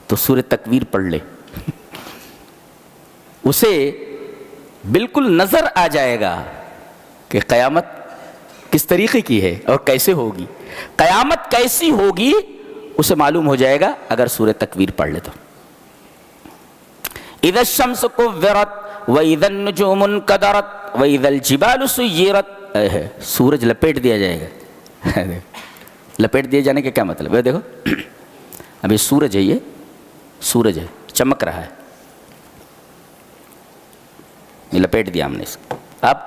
[SPEAKER 2] تو سورہ تکویر پڑھ لے. اسے بالکل نظر آ جائے گا کہ قیامت کس طریقے کی ہے اور کیسے ہوگی. قیامت کیسی ہوگی اسے معلوم ہو جائے گا اگر سورہ تکویر پڑھ لے تو. اذا الشمس كورت واذا النجوم انكدرت واذا الجبال سيرت. سورج لپیٹ دیا جائے گا. لپیٹ دیے جانے کا کیا مطلب ہے؟ دیکھو ابھی سورج ہے، یہ سورج ہے، چمک رہا ہے، یہ لپیٹ دیا ہم نے اس کو. اب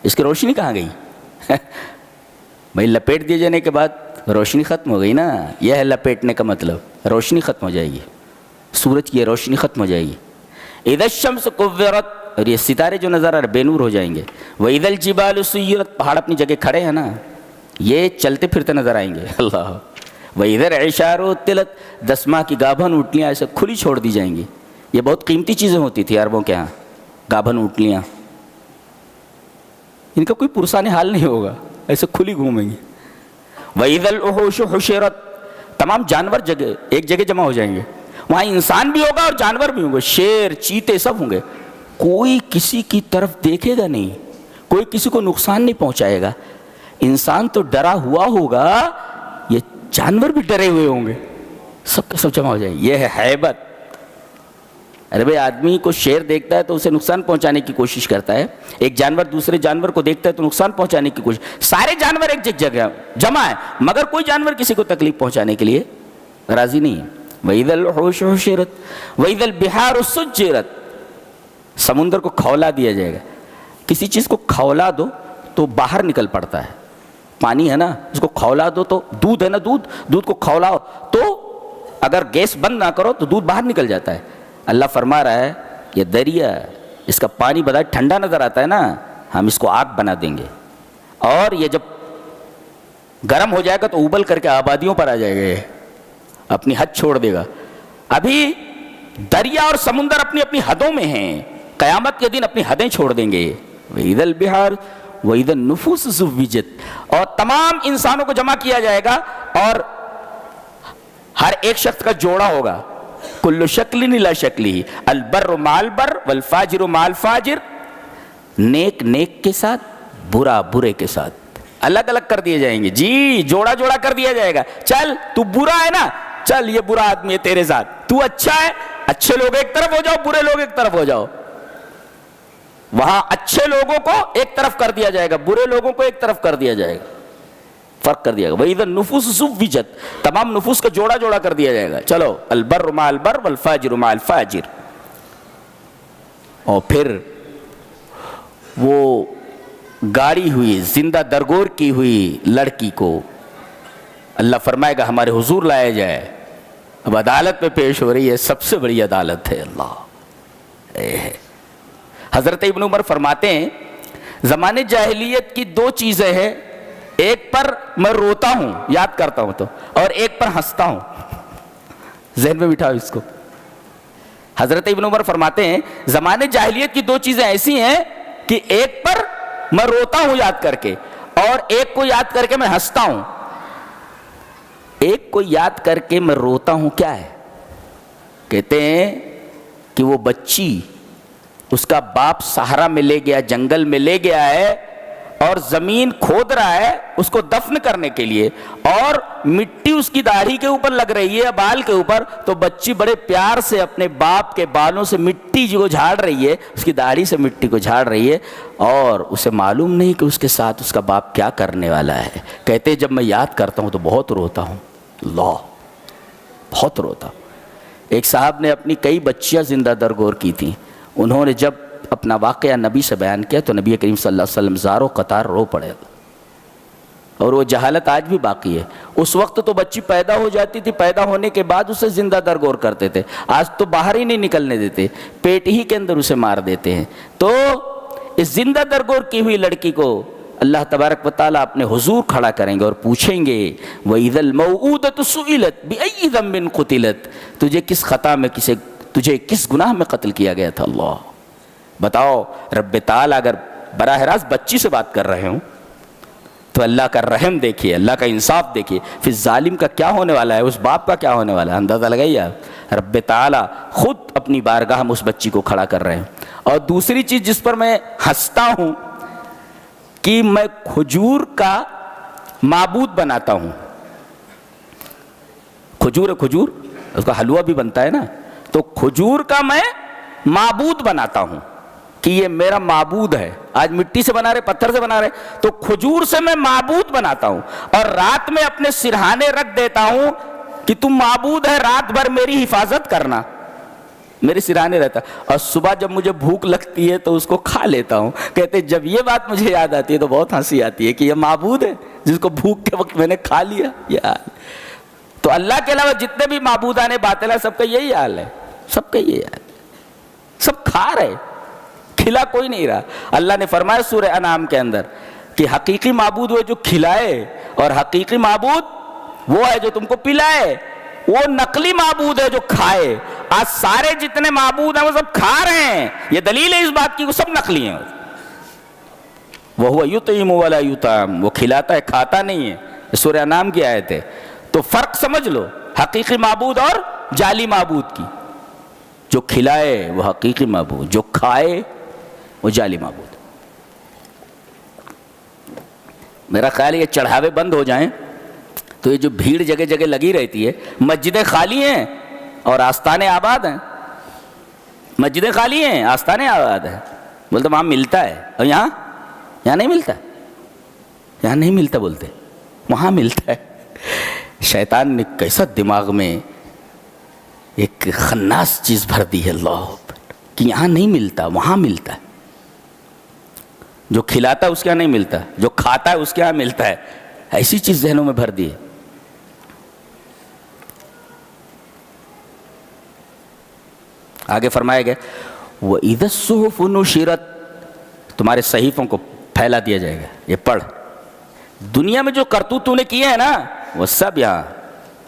[SPEAKER 2] اس کی روشنی کہاں گئی؟ بھائی لپیٹ دیے جانے کے بعد روشنی ختم ہو گئی نا. یہ ہے لپیٹنے کا مطلب، روشنی ختم ہو جائے گی، سورج کی روشنی ختم ہو جائے گی. اذا الشمس كورت، اور یہ ستارے جو نظر آ رہے بے نور ہو جائیں گے. واذا الجبال سيرت، پہاڑ اپنی جگہ کھڑے ہیں نا، یہ چلتے پھرتے نظر آئیں گے. اللہ. واذا العشار عطلت، 10 ماہ کی گابھن اونٹنیاں ایسے کھلی چھوڑ دی جائیں گی. یہ بہت قیمتی چیزیں ہوتی تھی عربوں کے ہاں، گابھن اونٹنیاں. ان کا کوئی پرسان حال نہیں ہوگا، ایسے کھلی گھومیں گی. واذا الوحوش حشرت، تمام جانور جگہ ایک جگہ جمع ہو جائیں گے. وہاں انسان بھی ہوگا اور جانور بھی ہوں گے، شیر چیتے سب ہوں گے. کوئی کسی کی طرف دیکھے گا نہیں، کوئی کسی کو نقصان نہیں پہنچائے گا. انسان تو ڈرا ہوا ہوگا، یہ جانور بھی ڈرے ہوئے ہوں گے، سب کے سب جمع ہو جائیں گے. یہ ہے ہیبت. ارے بھائی آدمی کو شیر دیکھتا ہے تو اسے نقصان پہنچانے کی کوشش کرتا ہے، ایک جانور دوسرے جانور کو دیکھتا ہے تو نقصان پہنچانے کی کوشش. سارے جانور ایک جگہ جمع ہے مگر کوئی جانور کسی کو تکلیف پہنچانے کے لیے راضی نہیں ہے. وَإِذَا الْوُحُوشُ حُشِرَتْ وَإِذَا الْبِحَارُ سُجِّرَتْ، سمندر کو کھولا دیا جائے گا. کسی چیز کو کھولا دو تو باہر نکل پڑتا ہے. پانی ہے نا، اس کو کھولا دو تو دودھ ہے نا، دودھ کو کھولاؤ تو اگر گیس بند نہ کرو تو دودھ باہر نکل جاتا ہے. اللہ فرما رہا ہے یہ دریا، اس کا پانی بظاہر ٹھنڈا نظر آتا ہے نا، ہم اس کو آگ بنا دیں گے اور یہ جب گرم ہو جائے گا تو ابل کر کے آبادیوں پر آ جائے گا، یہ اپنی حد چھوڑ دے گا. ابھی دریا اور سمندر اپنی اپنی حدوں میں ہیں، قیامت کے دن اپنی حدیں چھوڑ دیں گے. وَإِذَا الْبِحَارُ وَإِذَا النُّفُوسُ زُوِّجَتْ، اور تمام انسانوں کو جمع کیا جائے گا اور ہر ایک شخص کا جوڑا ہوگا. کل شکل الا شکلی، البر مع البر والفاجر مع الفاجر، نیک نیک کے ساتھ، برا برے کے ساتھ الگ الگ کر دیے جائیں گے. جی جوڑا جوڑا کر دیا جائے گا. چل تو برا ہے نا، چل یہ برا آدمی ہے تیرے ساتھ. تو اچھا ہے، اچھے لوگ ایک طرف ہو جاؤ، برے لوگ ایک طرف ہو جاؤ. وہاں اچھے لوگوں کو ایک طرف کر دیا جائے گا، برے لوگوں کو ایک طرف کر دیا جائے گا، فرق کر دیا گا. وَإِذَا النُّفُوسُ زُوِّجَتْ، تمام نفوس کا جوڑا جوڑا کر دیا جائے گا. چلو البر مع البر والفاجر مع الفاجر. اور پھر وہ گاڑی ہوئی زندہ درگور کی ہوئی لڑکی کو اللہ فرمائے گا ہمارے حضور لایا جائے. اب عدالت میں پیش ہو رہی ہے، سب سے بڑی عدالت ہے. اللہ. حضرت ابن عمر فرماتے ہیں زمانے جاہلیت کی 2 چیزیں ہیں، ایک پر میں روتا ہوں یاد کرتا ہوں تو، اور ایک پر ہنستا ہوں. ذہن میں بٹھاؤ اس کو. حضرت ابن عمر فرماتے ہیں زمانے جاہلیت کی 2 چیزیں ایسی ہیں کہ ایک پر میں روتا ہوں یاد کر کے، اور ایک کو یاد کر کے میں ہنستا ہوں. ایک کو یاد کر کے میں روتا ہوں کیا ہے؟ کہتے ہیں کہ وہ بچی اس کا باپ صحرا میں لے گیا، جنگل میں لے گیا ہے اور زمین کھود رہا ہے اس کو دفن کرنے کے لیے، اور مٹی اس کی داڑھی کے اوپر لگ رہی ہے، بال کے اوپر. تو بچی بڑے پیار سے اپنے باپ کے بالوں سے مٹی جو جھاڑ رہی ہے، اس کی داڑھی سے مٹی کو جھاڑ رہی ہے، اور اسے معلوم نہیں کہ اس کے ساتھ اس کا باپ کیا کرنے والا ہے. کہتے جب میں یاد کرتا ہوں تو بہت روتا ہوں. اللہ، بہت روتا ہوں. ایک صاحب نے اپنی کئی بچیاں زندہ درگور کی تھیں. انہوں نے جب اپنا واقعہ نبی سے بیان کیا تو نبی کریم صلی اللہ علیہ وسلم زاروں قطار رو پڑے. اور وہ جہالت آج بھی باقی ہے. اس وقت تو بچی پیدا ہو جاتی تھی، پیدا ہونے کے بعد اسے زندہ درگور کرتے تھے. آج تو باہر ہی نہیں نکلنے دیتے، پیٹ ہی کے اندر اسے مار دیتے ہیں. تو اس زندہ درگور کی ہوئی لڑکی کو اللہ تبارک و تعالیٰ اپنے حضور کھڑا کریں گے اور پوچھیں گے وَإِذَا الْمَوْءُودَةُ سُئِلَتْ بِأَيِّ ذَنبٍ قُتِلَتْ، تجھے کس خطا میں تجھے کس گناہ میں قتل کیا گیا تھا. اللہ بتاؤ. رب تعالیٰ اگر براہ راست بچی سے بات کر رہے ہوں تو اللہ کا رحم دیکھیے، اللہ کا انصاف دیکھیے، پھر ظالم کا کیا ہونے والا ہے، اس باپ کا کیا ہونے والا ہے، اندازہ لگائیے آپ۔ رب تعالیٰ خود اپنی بارگاہ میں اس بچی کو کھڑا کر رہے ہیں۔ اور دوسری چیز جس پر میں ہنستا ہوں کہ میں کھجور کا معبود بناتا ہوں۔ کھجور ہے، کھجور اس کا حلوہ بھی بنتا ہے نا، تو کھجور کا میں معبود بناتا ہوں کہ یہ میرا معبود ہے۔ آج مٹی سے بنا رہے، پتھر سے بنا رہے، تو کھجور سے میں معبود بناتا ہوں، اور رات میں اپنے سرہانے رکھ دیتا ہوں کہ تم معبود ہے، رات بھر میری حفاظت کرنا، میرے سرہانے رہتا، اور صبح جب مجھے بھوک لگتی ہے تو اس کو کھا لیتا ہوں۔ کہتے جب یہ بات مجھے یاد آتی ہے تو بہت ہنسی آتی ہے کہ یہ معبود ہے جس کو بھوک کے وقت میں نے کھا لیا۔ یار تو اللہ کے علاوہ جتنے بھی معبودان باطل ہیں سب کا یہی حال ہے، سب کا یہی حال ہے، سب کھا رہے، کھلا کوئی نہیں رہا۔ اللہ نے فرمایا سورہ انعام کے اندر کہ حقیقی معبود وہ جو کھلائے، اور حقیقی معبود وہ ہے جو تم کو پلائے، وہ نقلی معبود ہے جو کھائے۔ آج سارے جتنے معبود ہیں وہ سب کھا رہے ہیں، یہ دلیل ہے اس بات کی وہ سب نقلی ہیں۔ وَهُوَ يُطْعِمُ وَلَا يُطْعَمُ، وہ کھلاتا ہے کھاتا نہیں ہے، سورہ انعام کی آیت ہے۔ تو فرق سمجھ لو حقیقی معبود اور جعلی معبود کی، جو کھلائے وہ حقیقی معبود، جو کھائے وہ جعلی معبود۔ میرا خیال ہے یہ چڑھاوے بند ہو جائیں تو یہ جو بھیڑ جگہ جگہ لگی رہتی ہے، مسجدیں خالی ہیں اور آستانے آباد ہیں، مسجدیں خالی ہیں آستانے آباد ہیں، بولتے وہاں ملتا ہے، اور یہاں نہیں ملتا، یہاں نہیں ملتا، بولتے وہاں ملتا ہے۔ شیطان نے کیسا دماغ میں ایک خناس چیز بھر دی ہے اللہ کہ یہاں نہیں ملتا وہاں ملتا ہے، جو کھلاتا ہے اس کے یہاں نہیں ملتا، جو کھاتا ہے اس کے یہاں ملتا ہے، ایسی چیز ذہنوں میں بھر دی ہے۔ آگے فرمایا گیا وَإِذَا الصُّحُفُ نُشِرَتْ، تمہارے صحیفوں کو پھیلا دیا جائے گا، یہ پڑھ، دنیا میں جو کرتوت تو نے کیے ہیں نا وہ سب یہاں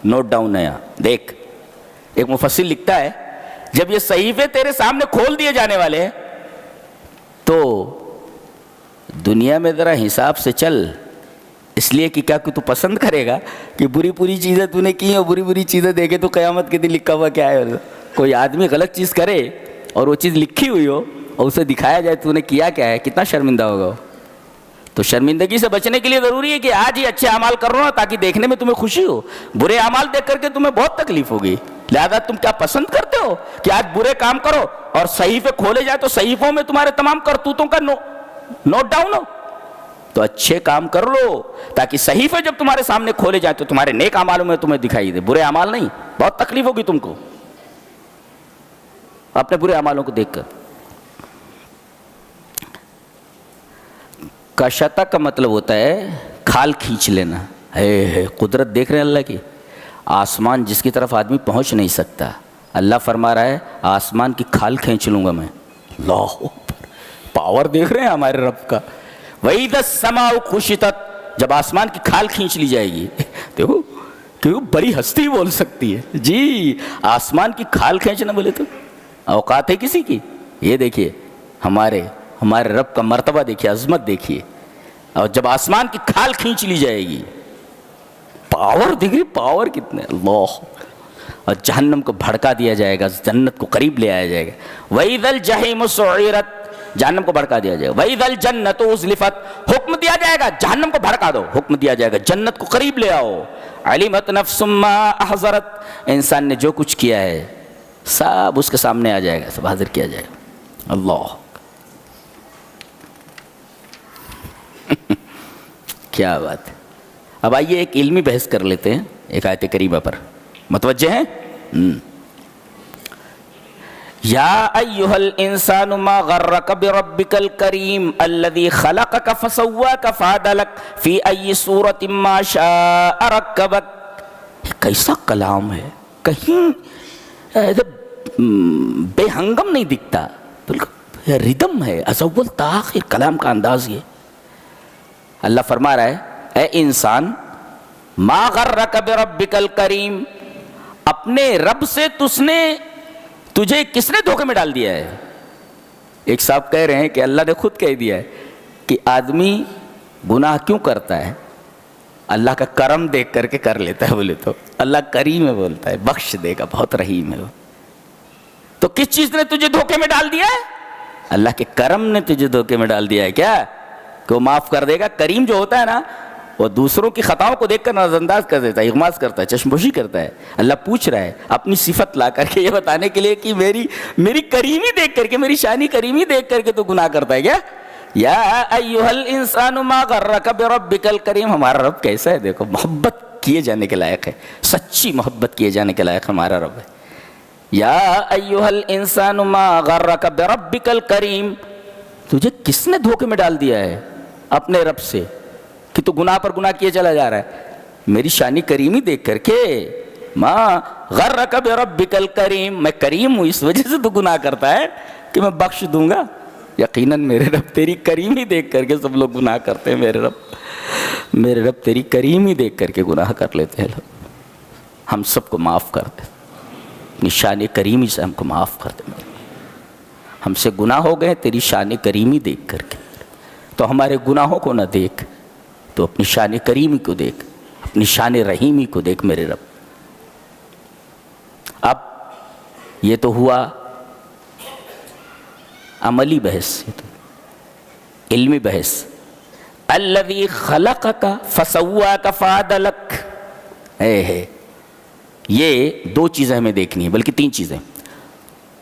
[SPEAKER 2] نوٹ ڈاؤن ہے۔ یہاں دیکھ، ایک مفسر لکھتا ہے جب یہ صحیفے تیرے سامنے کھول دیے جانے والے ہیں تو دنیا میں ذرا حساب سے چل، اس لیے کہ کیا کہ تو پسند کرے گا کہ بری چیزیں تو نے کی اور بری چیزیں دیکھے تو قیامت کے دن لکھا ہوا کیا ہے۔ کوئی آدمی غلط چیز کرے اور وہ چیز لکھی ہوئی ہو اور اسے دکھایا جائے تو نے کیا کیا ہے، کتنا شرمندہ ہوگا۔ تو شرمندگی سے بچنے کے لیے ضروری ہے کہ آج ہی اچھے اعمال کر رہا ہوں تاکہ دیکھنے میں تمہیں خوشی ہو، برے اعمال دیکھ کر کے تمہیں بہت تکلیف ہوگی۔ لہذا تم کیا پسند کرتے ہو کہ آج برے کام کرو اور صحیفے کھولے جائے تو صحیفوں میں تمہارے تمام کرتوتوں کا نوٹ ڈاؤن ہو؟ تو اچھے کام کر لو تاکہ صحیفے جب تمہارے سامنے کھولے جائیں تو تمہارے نیک اعمالوں میں تمہیں دکھائی دے، برے اعمال نہیں۔ بہت تکلیف ہوگی تم کو اپنے برے اعمالوں کو دیکھ کر۔ کشتا کا مطلب ہوتا ہے کھال کھینچ لینا۔ قدرت دیکھ رہے ہیں اللہ کی، آسمان جس کی طرف آدمی پہنچ نہیں سکتا، اللہ فرما رہا ہے آسمان کی کھال کھینچ لوں گا میں۔ اللہ پاور دیکھ رہے ہیں ہمارے رب کا۔ وَإِذَا السَّمَاءُ كُشِطَتْ، جب آسمان کی کھال کھینچ لی جائے گی، دیکھو کہ بڑی ہستی بول سکتی ہے جی، آسمان کی کھال کھینچنا بولے تو اوقات ہے کسی کی؟ یہ دیکھیے ہمارے رب کا مرتبہ دیکھیے، عظمت دیکھیے۔ اور جب آسمان کی کھال کھینچ لی جائے گی، پاور دیکھ رہی، پاور کتنے، اللہ، اور جہنم کو بھڑکا دیا جائے گا، جنت کو قریب لے آیا جائے گا۔ وَإِذَا الْجَحِيمُ سُعِّرَتْ، جہنم کو بھڑکا دیا جائے گا۔ وَإِذَا الْجَنَّةُ أُزْلِفَتْ، حکم دیا جائے گا جہنم کو بھڑکا دو، حکم دیا جائے گا جنت کو قریب لے آؤ۔ عَلِمَتْ نَفْسٌ مَّا أَحْضَرَتْ، انسان نے جو کچھ کیا ہے سب اس کے سامنے آ جائے گا، سب حاضر کیا جائے گا۔ اللہ کیا بات ہے۔ اب آئیے ایک علمی بحث کر لیتے ہیں ایک آیت کریمہ پر، متوجہ ہیں؟ یا ایھا الانسان ما غرک بربک الکریم الذی خلقک فسواک فعدلک فی ای صورۃ ما شاء رکبک۔ کیسا کلام ہے، کہیں بے ہنگم نہیں دکھتا، بلکہ ردم ہے، از اول تا آخر کلام کا انداز یہ۔ اللہ فرما رہا ہے اے انسان ما غرک بربک الکریم، اپنے رب سے تجھے کس نے دھوکے میں ڈال دیا ہے؟ ایک صاحب کہہ رہے ہیں کہ اللہ نے خود کہہ دیا ہے کہ آدمی گناہ کیوں کرتا ہے؟ اللہ کا کرم دیکھ کر کے کر لیتا ہے. بولے تو اللہ کریم ہے، بولتا ہے بخش دے گا، بہت رحیم ہے وہ. تو کس چیز نے تجھے دھوکے میں ڈال دیا ہے؟ اللہ کے کرم نے تجھے دھوکے میں ڈال دیا ہے. کیا کہ وہ معاف کر دے گا. کریم جو ہوتا ہے نا، وہ دوسروں کی خطاؤں کو دیکھ کر نظر انداز کر دیتا ہے، اغماس کرتا ہے، چشمپوشی کرتا ہے. اللہ پوچھ رہا ہے اپنی صفت لا کر کے یہ بتانے کے لیے کہ میری کریمی دیکھ کر کے، میری شانی کریمی دیکھ کر کے تو گناہ کرتا ہے کیا؟ یا ایھا الانسان ما غرک بربک الکریم. ہمارا رب کیسا ہے دیکھو، محبت کیے جانے کے لائق ہے، سچی محبت کیے جانے کے لائق ہمارا رب ہے. یا ایھا الانسان ما غرک بربک الکریم. تجھے کس نے دھوکے میں ڈال دیا ہے اپنے رب سے کہ تو گناہ پر گناہ کیے چلا جا رہا ہے؟ میری شانی کریمی دیکھ کر کے، ما غرک بربک الکریم، میں کریم ہوں اس وجہ سے تو گناہ کرتا ہے کہ میں بخش دوں گا. یقیناً میرے رب تیری کریمی دیکھ کر کے سب لوگ گناہ کرتے ہیں. میرے رب تیری کریمی دیکھ کر کے گناہ کر لیتے ہیں لوگ. ہم سب کو معاف کر دے، اپنی شان کریمی سے ہم کو معاف کر دے. ہم سے گناہ ہو گئے تیری شان کریمی دیکھ کر کے. تو ہمارے گناہوں کو نہ دیکھ، تو اپنی شان کریمی کو دیکھ، اپنی شان رحیمی کو دیکھ میرے رب. اب یہ تو ہوا عملی بحث، علمی بحث. الذی خلقک فسواک فعدلک. یہ دو چیزیں ہمیں دیکھنی ہیں، بلکہ تین چیزیں.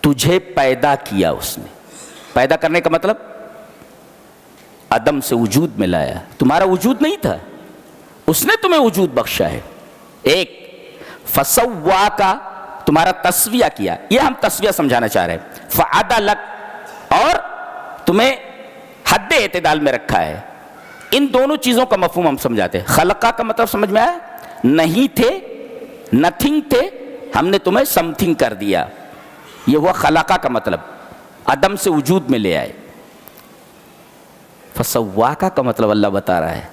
[SPEAKER 2] تجھے پیدا کیا اس نے. پیدا کرنے کا مطلب عدم سے وجود میں لایا. تمہارا وجود نہیں تھا، اس نے تمہیں وجود بخشا ہے. ایک فسواک، تمہارا تسویہ کیا. یہ ہم تسویہ سمجھانا چاہ رہے ہیں. فعدلک، اور تمہیں حد اعتدال میں رکھا ہے. ان دونوں چیزوں کا مفہوم ہم سمجھاتے ہیں. خلقہ کا مطلب سمجھ میں آیا؟ نہیں تھے، نتھنگ تھے، ہم نے تمہیں سم تھنگ کر دیا. یہ ہوا خلقہ کا مطلب، عدم سے وجود میں لے آئے. فسواکہ کا مطلب اللہ بتا رہا ہے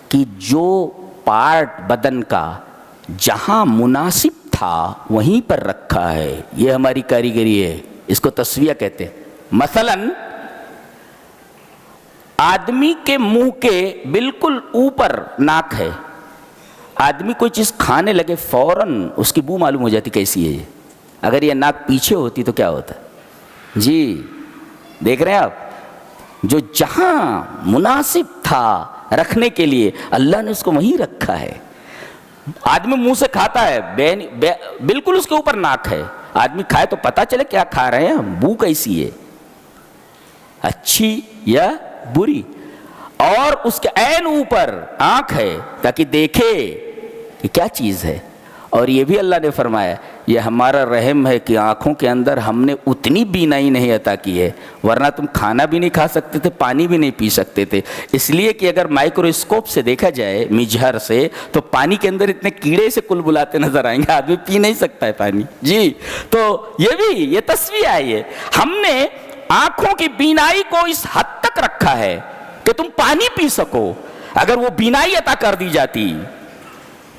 [SPEAKER 2] کہ جو پارٹ بدن کا جہاں مناسب تھا وہیں پر رکھا ہے. یہ ہماری کاریگری ہے، اس کو تسویہ کہتے ہیں. مثلاً آدمی کے منہ کے بالکل اوپر ناک ہے. آدمی کوئی چیز کھانے لگے فوراً اس کی بو معلوم ہو جاتی کیسی ہے یہ. اگر یہ ناک پیچھے ہوتی تو کیا ہوتا؟ جی دیکھ رہے ہیں آپ، جو جہاں مناسب تھا رکھنے کے لیے اللہ نے اس کو وہیں رکھا ہے. آدمی منہ سے کھاتا ہے، بالکل اس کے اوپر ناک ہے. آدمی کھائے تو پتہ چلے کیا کھا رہے ہیں ہم، بو کیسی ہے، اچھی یا بری. اور اس کے عین اوپر آنکھ ہے تاکہ دیکھے کہ کیا چیز ہے. اور یہ بھی اللہ نے فرمایا یہ ہمارا رحم ہے کہ آنکھوں کے اندر ہم نے اتنی بینائی نہیں عطا کی ہے، ورنہ تم کھانا بھی نہیں کھا سکتے تھے، پانی بھی نہیں پی سکتے تھے. اس لیے کہ اگر مائکروسکوپ سے دیکھا جائے، مجہر سے، تو پانی کے اندر اتنے کیڑے سے کل بلاتے نظر آئیں گے، آدمی پی نہیں سکتا ہے پانی. جی تو یہ بھی یہ تصویر آئی ہے. ہم نے آنکھوں کی بینائی کو اس حد تک رکھا ہے کہ تم پانی پی سکو. اگر وہ بینائی عطا کر دی جاتی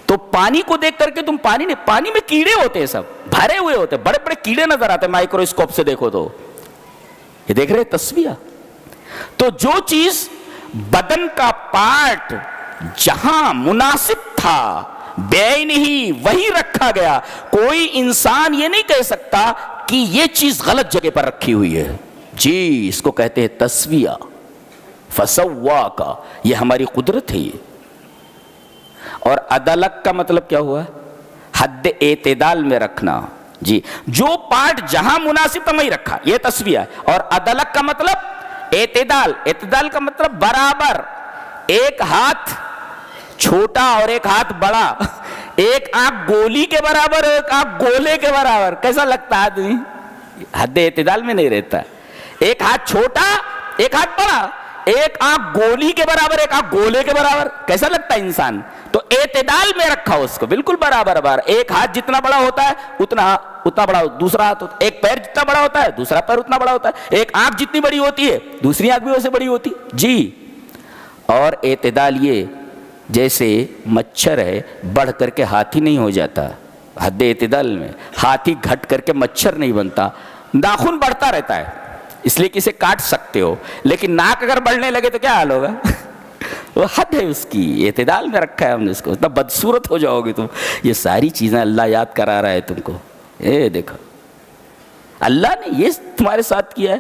[SPEAKER 2] تو پانی کو دیکھ کر کے تم پانی نہیں، پانی میں کیڑے ہوتے ہیں، سب بھرے ہوئے ہوتے، بڑے بڑے کیڑے نظر آتے مائکروسکوپ سے دیکھو تو. یہ دیکھ رہے تصویر. تو جو چیز بدن کا پارٹ جہاں مناسب تھا بین ہی وہی رکھا گیا. کوئی انسان یہ نہیں کہہ سکتا کہ یہ چیز غلط جگہ پر رکھی ہوئی ہے. جی اس کو کہتے ہیں تسویہ. فسواک، یہ ہماری قدرت ہے. یہ اور عدلک کا مطلب کیا ہوا؟ حد اعتدال میں رکھنا. جی جو پارٹ جہاں مناسب تھا وہیں رکھا، یہ تسویہ ہے. اور عدلک کا مطلب اعتدال. اعتدال کا مطلب برابر. ایک ہاتھ چھوٹا اور ایک ہاتھ بڑا، ایک آنکھ گولی کے برابر اور ایک آنکھ گولے کے برابر، کیسا لگتا ہے آدمی؟ حد اعتدال میں نہیں رہتا. ایک ہاتھ چھوٹا ایک ہاتھ بڑا، ایک آنکھ گولی کے برابر ایک آنکھ گولے کے برابر، کیسا لگتا ہے انسان؟ تو اعتدال میں رکھا اس کو بالکل برابر. ایک ہاتھ جتنا بڑا ہوتا ہے اتنا بڑا دوسرا ہاتھ ہوتا ہے. ایک پیر جتنا بڑا ہوتا ہے دوسرا پیر اتنا بڑا ہوتا ہے. ایک آنکھ جتنی بڑی ہوتی ہے دوسری آنکھ بھی ویسے بڑی ہوتی. جی اور اعتدال یہ جیسے مچھر ہے، بڑھ کر کے ہاتھی نہیں ہو جاتا. حد اعتدال میں ہاتھی گھٹ کر کے مچھر نہیں بنتا. ناخن بڑھتا رہتا ہے اس لیے کہ اسے کاٹ سکتے ہو، لیکن ناک اگر بڑھنے لگے تو کیا حال ہوگا؟ وہ حد ہے اس کی، اعتدال میں رکھا ہے ہم نے اس کو. اتنا بدصورت ہو جاؤ گے تم. یہ ساری چیزیں اللہ یاد کرا رہا ہے تم کو. اے دیکھو اللہ نے یہ تمہارے ساتھ کیا ہے،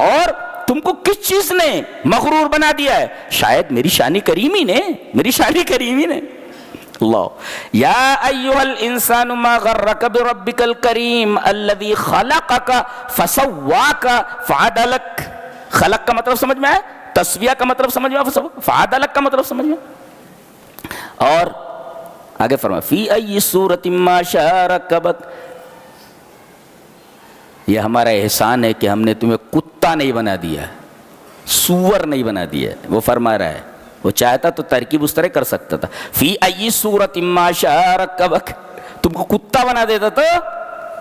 [SPEAKER 2] اور تم کو کس چیز نے مغرور بنا دیا ہے؟ شاید میری شان کریمی نے، میری شان کریمی نے. اللہ یا ایھا الانسان ما غرک بربک الکریم الذی خلقک فسواک فعدلک. خلق کا مطلب سمجھ میں آیا؟ تسویہ کا مطلب سمجھ میں آیا؟ فعدلک کا مطلب سمجھ میں؟ اور آگے فرمایا فی ای صورۃ ما شاء رکبک. یہ ہمارا احسان ہے کہ ہم نے تمہیں کتا نہیں بنا دیا، سور نہیں بنا دیا. وہ فرما رہا ہے وہ چاہتا تو ترکیب اس طرح کر سکتا تھا، فی ای صورۃ ما شاء رکبک. تم کو کتا بنا دیتا تو،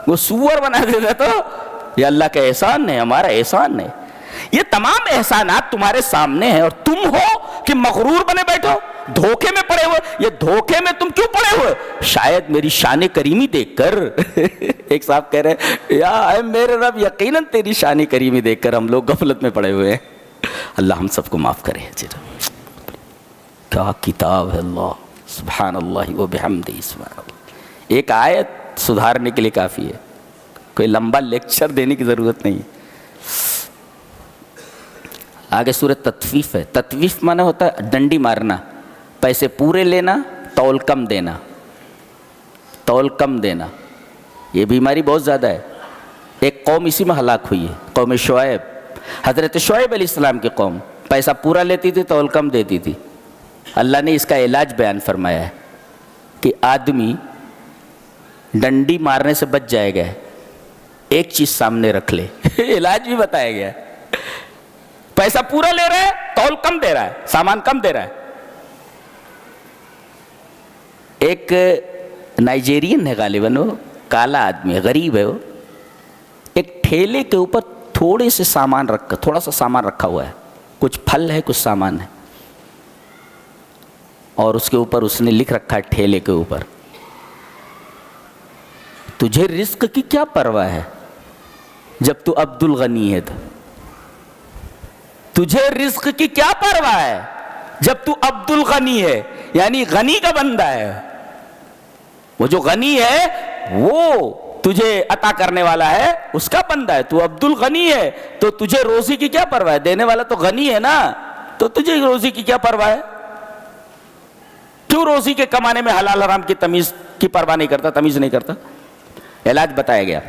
[SPEAKER 2] وہ سور بنا دیتا تو. یہ اللہ کا احسان ہے، ہمارا احسان ہے. یہ تمام احسانات تمہارے سامنے ہیں اور تم ہو کہ مغرور بنے بیٹھو، دھوکے میں پڑے ہوئے. یہ دھوکے میں تم کیوں پڑے ہوئے؟ شاید میری شان کریمی دیکھ کر. ایک صاحب کہہ رہے ہیں یا اے میرے رب یقیناً تیری شان کریمی دیکھ کر ہم لوگ غفلت میں پڑے ہوئے ہیں. اللہ ہم سب کو معاف کرے. کیا کتاب ہے اللہ، سبحان اللہ و بحمدہ سبحان اللہ. ایک آیت سدھارنے کے لیے کافی ہے، کوئی لمبا لیکچر دینے کی ضرورت نہیں. آگے سورہ تطفیف ہے. تطفیف معنی ہوتا ہے ڈنڈی مارنا، پیسے پورے لینا، تول کم دینا. تول کم دینا یہ بیماری بہت زیادہ ہے. ایک قوم اسی میں ہلاک ہوئی ہے، قوم شعیب. حضرت شعیب علیہ السلام کی قوم پیسہ پورا لیتی تھی، تول کم دیتی تھی. اللہ نے اس کا علاج بیان فرمایا ہے کہ آدمی ڈنڈی مارنے سے بچ جائے گا، ایک چیز سامنے رکھ لے. علاج بھی بتایا گیا ہے. پیسہ پورا لے رہا ہے، تول کم دے رہا ہے، سامان کم دے رہا ہے. ایک نائجیرین ہے غالباً، وہ کالا آدمی ہے، غریب ہے. وہ ایک ٹھیلے کے اوپر تھوڑے سے سامان رکھا، تھوڑا سا سامان رکھا ہوا ہے، کچھ پھل ہے کچھ سامان ہے، اور اس کے اوپر اس نے لکھ رکھا ہے ٹھیلے کے اوپر تجھے رزق کی کیا پرواہ ہے جب تو عبد الغنی ہے. تجھے رزق کی کیا پرواہ ہے جب تو عبد الغنی ہے، یعنی غنی کا بندہ ہے. وہ جو غنی ہے وہ تجھے عطا کرنے والا ہے، اس کا بندہ ہے. تو عبد الغنی ہے تو تجھے روزی کی کیا پرواہ ہے؟ دینے والا تو غنی ہے نا، تو تجھے روزی کی کیا پرواہ ہے؟ کیوں روزی کے کمانے میں حلال حرام کی تمیز کی پرواہ نہیں کرتا، تمیز نہیں کرتا؟ علاج بتایا گیا.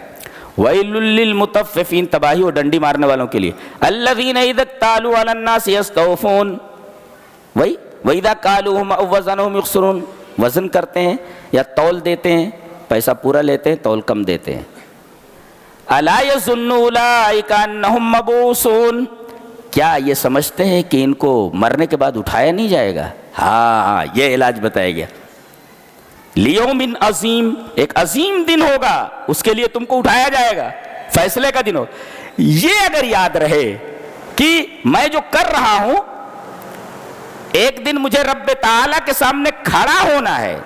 [SPEAKER 2] وَيْلٌ لِّلْمُطَفِّفِينَ، تباہی اور ڈنڈی مارنے والوں کے لیے. الَّذِينَ إِذَا اكْتَالُوا عَلَى النَّاسِ يَسْتَوْفُونَ، وَإِذَا كَالُوهُمْ أَوْ وَّزَنُوهُمْ يُخْسِرُونَ، وزن کرتے ہیں یا تول دیتے ہیں، پیسہ پورا لیتے ہیں، تول کم دیتے ہیں. أَلَا يَظُنُّ أُولَٰئِكَ أَنَّهُم مَّبْعُوثُونَ، کیا یہ سمجھتے ہیں کہ ان کو مرنے کے بعد اٹھایا نہیں جائے گا؟ ہاں یہ علاج بتایا گیا. لیوم عظیم، ایک عظیم دن ہوگا، اس کے لیے تم کو اٹھایا جائے گا، فیصلے کا دن ہو. یہ اگر یاد رہے کہ میں جو کر رہا ہوں ایک دن مجھے رب تعالیٰ کے سامنے کھڑا ہونا ہے،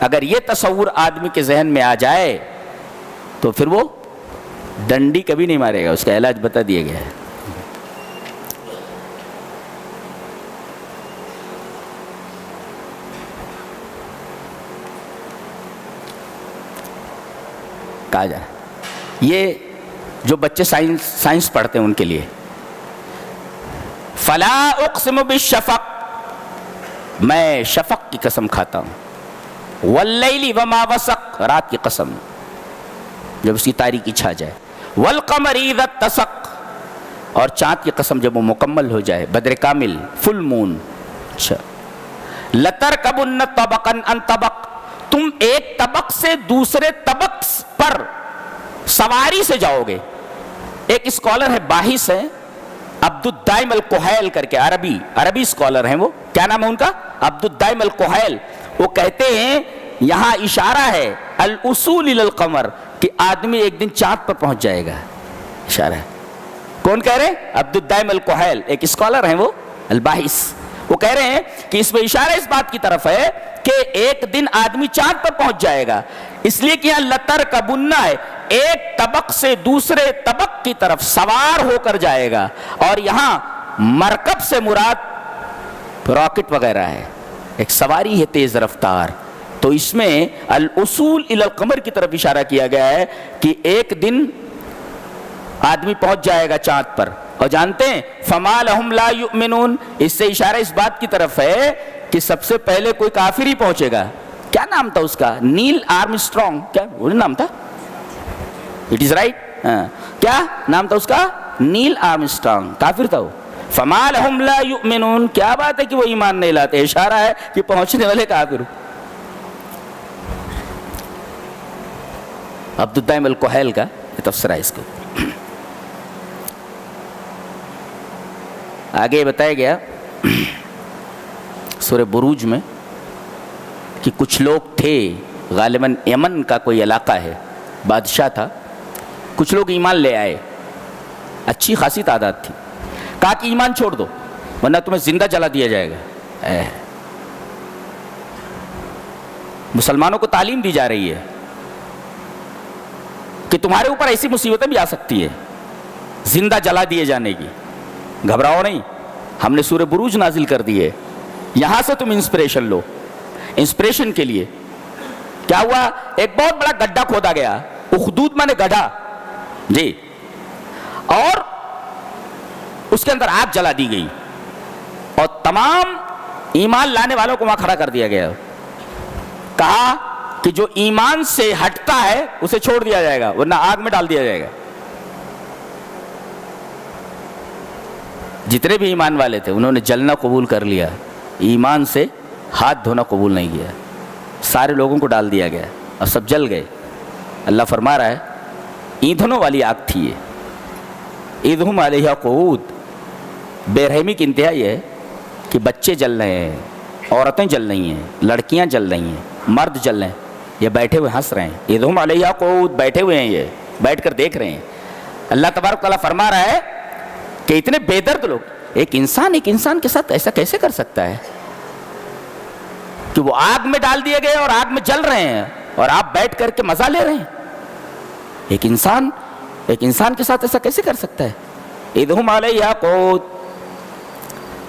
[SPEAKER 2] اگر یہ تصور آدمی کے ذہن میں آ جائے تو پھر وہ ڈنڈی کبھی نہیں مارے گا. اس کا علاج بتا دیا گیا ہے. کہا جائے یہ جو بچے سائنس پڑھتے ہیں ان کے لیے، فلا اقسم بالشفق، میں شفق کی قسم کھاتا ہوں. واللیل وما وسق، رات کی قسم جب اس کی تاریکی چھا جائے. والقمر اذا اتسق، اور چاند کی قسم جب وہ مکمل ہو جائے، بدر کامل، فل مون. اچھا. لترکبن طبقا عن طبق، تم ایک طبق سے دوسرے طبق پر سواری سے جاؤ گے. ایک اسکالر ہے، باحث ہے، عبد الدائم الکحیل کر کے، عربی اسکالر ہیں. وہ کیا نام ہے ان کا؟ عبد الدائم الکحیل. وہ کہتے ہیں یہاں اشارہ ہے الاصول الی القمر، کہ آدمی ایک دن چاند پر پہنچ جائے گا. اشارہ ہے. کون کہہ رہے ہیں؟ عبد الدائم الکحیل، ایک اسکالر ہیں وہ، الباحث. وہ کہہ رہے ہیں کہ اس میں اشارہ اس بات کی طرف ہے کہ ایک دن آدمی چاند پر پہنچ جائے گا. اس لیے کہ یہاں لترکبن ہے، ایک طبق سے دوسرے طبق کی طرف سوار ہو کر جائے گا. اور یہاں مرکب سے مراد راکٹ وغیرہ ہے، ایک سواری ہے تیز رفتار. تو اس میں الوصول الی القمر کی طرف اشارہ کیا گیا ہے کہ ایک دن آدمی پہنچ جائے گا چاند پر. اور جانتے ہیں فما لہم لا یؤمنون، اس سے اشارہ اس بات کی طرف ہے کہ سب سے پہلے کوئی کافر ہی پہنچے گا. کیا نام تھا اس کا؟ نیل آرمسٹرانگ، کیا وہ نام تھا؟ It is right. کیا نام تھا اس کا؟ نیل آرمسٹرانگ. کافر تھا وہ. فما لہم لا یؤمنون، کیا بات ہے کہ وہ ایمان نہیں لاتے، اشارہ ہے کہ پہنچنے والے کافر. عبدالدائم الکحیل کا یہ تفسیر ہے اس کو. آگے بتایا گیا سورہ بروج میں کہ کچھ لوگ تھے، غالباً یمن کا کوئی علاقہ ہے، بادشاہ تھا. کچھ لوگ ایمان لے آئے، اچھی خاصی تعداد تھی. کہا کہ ایمان چھوڑ دو ورنہ تمہیں زندہ جلا دیا جائے گا. مسلمانوں کو تعلیم دی جا رہی ہے کہ تمہارے اوپر ایسی مصیبتیں بھی آ سکتی ہے زندہ جلا دیے جانے کی. گھبراؤ نہیں، ہم نے سورہ بروج نازل کر دی ہے، یہاں سے تم انسپریشن لو. انسپریشن کے لیے کیا ہوا؟ ایک بہت بڑا گڈھا کھودا گیا. اخدود میں نے گڈھا جی، اور اس کے اندر آگ جلا دی گئی اور تمام ایمان لانے والوں کو وہاں کھڑا کر دیا گیا. کہا کہ جو ایمان سے ہٹتا ہے اسے چھوڑ دیا جائے گا ورنہ آگ میں ڈال دیا جائے گا. جتنے بھی ایمان والے تھے انہوں نے جلنا قبول کر لیا، ایمان سے ہاتھ دھونا قبول نہیں کیا. سارے لوگوں کو ڈال دیا گیا اور سب جل گئے. اللہ فرما رہا ہے ایندھنوں والی آگ تھی یہ. اذہم علیہا قعود. بے رحمی کی انتہا یہ ہے کہ بچے جل رہے ہیں، عورتیں جل رہی ہیں، لڑکیاں جل رہی ہیں، مرد جل رہے ہیں، یہ بیٹھے ہوئے ہنس رہے ہیں. اذہم علیہا قعود، بیٹھے ہوئے ہیں، یہ بیٹھ کر دیکھ رہے ہیں. اللہ تبارک تعالیٰ فرما رہا ہے کہ اتنے بے درد لوگ، ایک انسان کے ساتھ ایسا کیسے کر سکتا ہے کہ وہ آگ میں ڈال دیے گئے اور آگ میں جل رہے ہیں اور آپ بیٹھ کر کے مزہ لے رہے ہیں. ایک انسان کے ساتھ ایسا کیسے کر سکتا ہے؟ اذہم علیہا قعود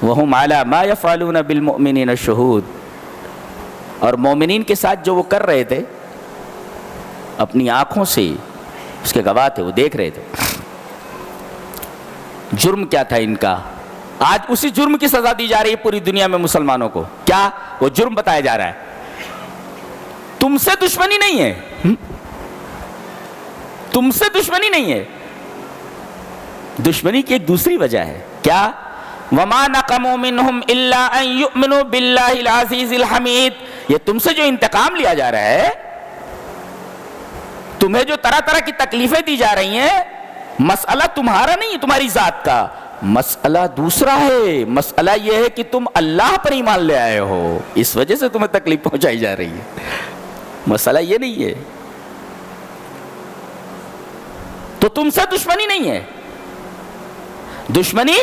[SPEAKER 2] وہم علی ما یفعلون بالمؤمنین شہود. اور مومنین کے ساتھ جو وہ کر رہے تھے اپنی آنکھوں سے اس کے گواہ تھے، وہ دیکھ رہے تھے. جرم کیا تھا ان کا؟ آج اسی جرم کی سزا دی جا رہی ہے پوری دنیا میں مسلمانوں کو. کیا وہ جرم بتایا جا رہا ہے؟ تم سے دشمنی نہیں ہے، تم سے دشمنی نہیں ہے. دشمنی کی ایک دوسری وجہ ہے. کیا؟ وَمَا نَقَمُوا مِنْهُمْ إِلَّا أَن يُؤْمِنُوا بِاللَّهِ الْعَزِيزِ الْحَمِيدِ. یہ تم سے جو انتقام لیا جا رہا ہے، تمہیں جو طرح طرح کی تکلیفیں دی جا رہی ہیں، مسئلہ تمہارا نہیں ہے، تمہاری ذات کا مسئلہ دوسرا ہے. مسئلہ یہ ہے کہ تم اللہ پر ایمان لے آئے ہو، اس وجہ سے تمہیں تکلیف پہنچائی جا رہی ہے. مسئلہ یہ نہیں ہے. تو تم سے دشمنی نہیں ہے، دشمنی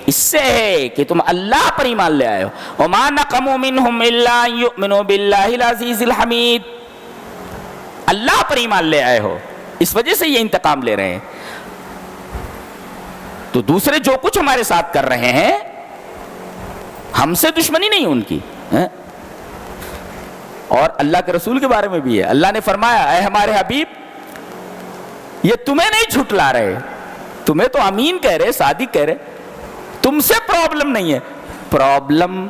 [SPEAKER 2] اس سے ہے کہ تم اللہ پر ایمان لے آئے ہو. وَمَا نَقَمُوا مِنْهُمْ إِلَّا أَن يُؤْمِنُوا بِاللَّهِ الْعَزِيزِ الْحَمِيدِ. اللہ پر ایمان لے آئے ہو، اس وجہ سے یہ انتقام لے رہے ہیں. تو دوسرے جو کچھ ہمارے ساتھ کر رہے ہیں، ہم سے دشمنی نہیں ان کی. اور اللہ کے رسول کے بارے میں بھی ہے. اللہ نے فرمایا اے ہمارے حبیب، یہ تمہیں نہیں جھٹلا رہے، تمہیں تو امین کہہ رہے، صادق کہہ رہے، تم سے پرابلم نہیں ہے. پرابلم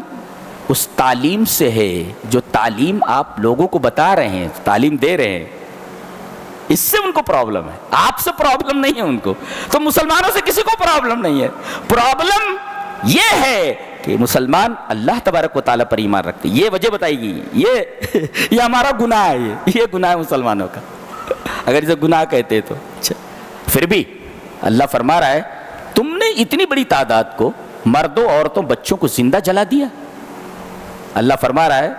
[SPEAKER 2] اس تعلیم سے ہے جو تعلیم آپ لوگوں کو بتا رہے ہیں، تعلیم دے رہے ہیں، اس سے ان کو پرابلم ہے. آپ سے پرابلم نہیں ہے ان کو. تو مسلمانوں سے کسی کو پرابلم نہیں ہے. پرابلم یہ ہے کہ مسلمان اللہ تبارک و تعالیٰ پر ایمان رکھتے. یہ وجہ بتائی گئی، یہ ہمارا گناہ ہے، یہ گناہ ہے مسلمانوں کا. اگر اسے گناہ کہتے تو اچھا. پھر بھی اللہ فرما رہا ہے تم نے اتنی بڑی تعداد کو، مردوں عورتوں بچوں کو زندہ جلا دیا. اللہ فرما رہا ہے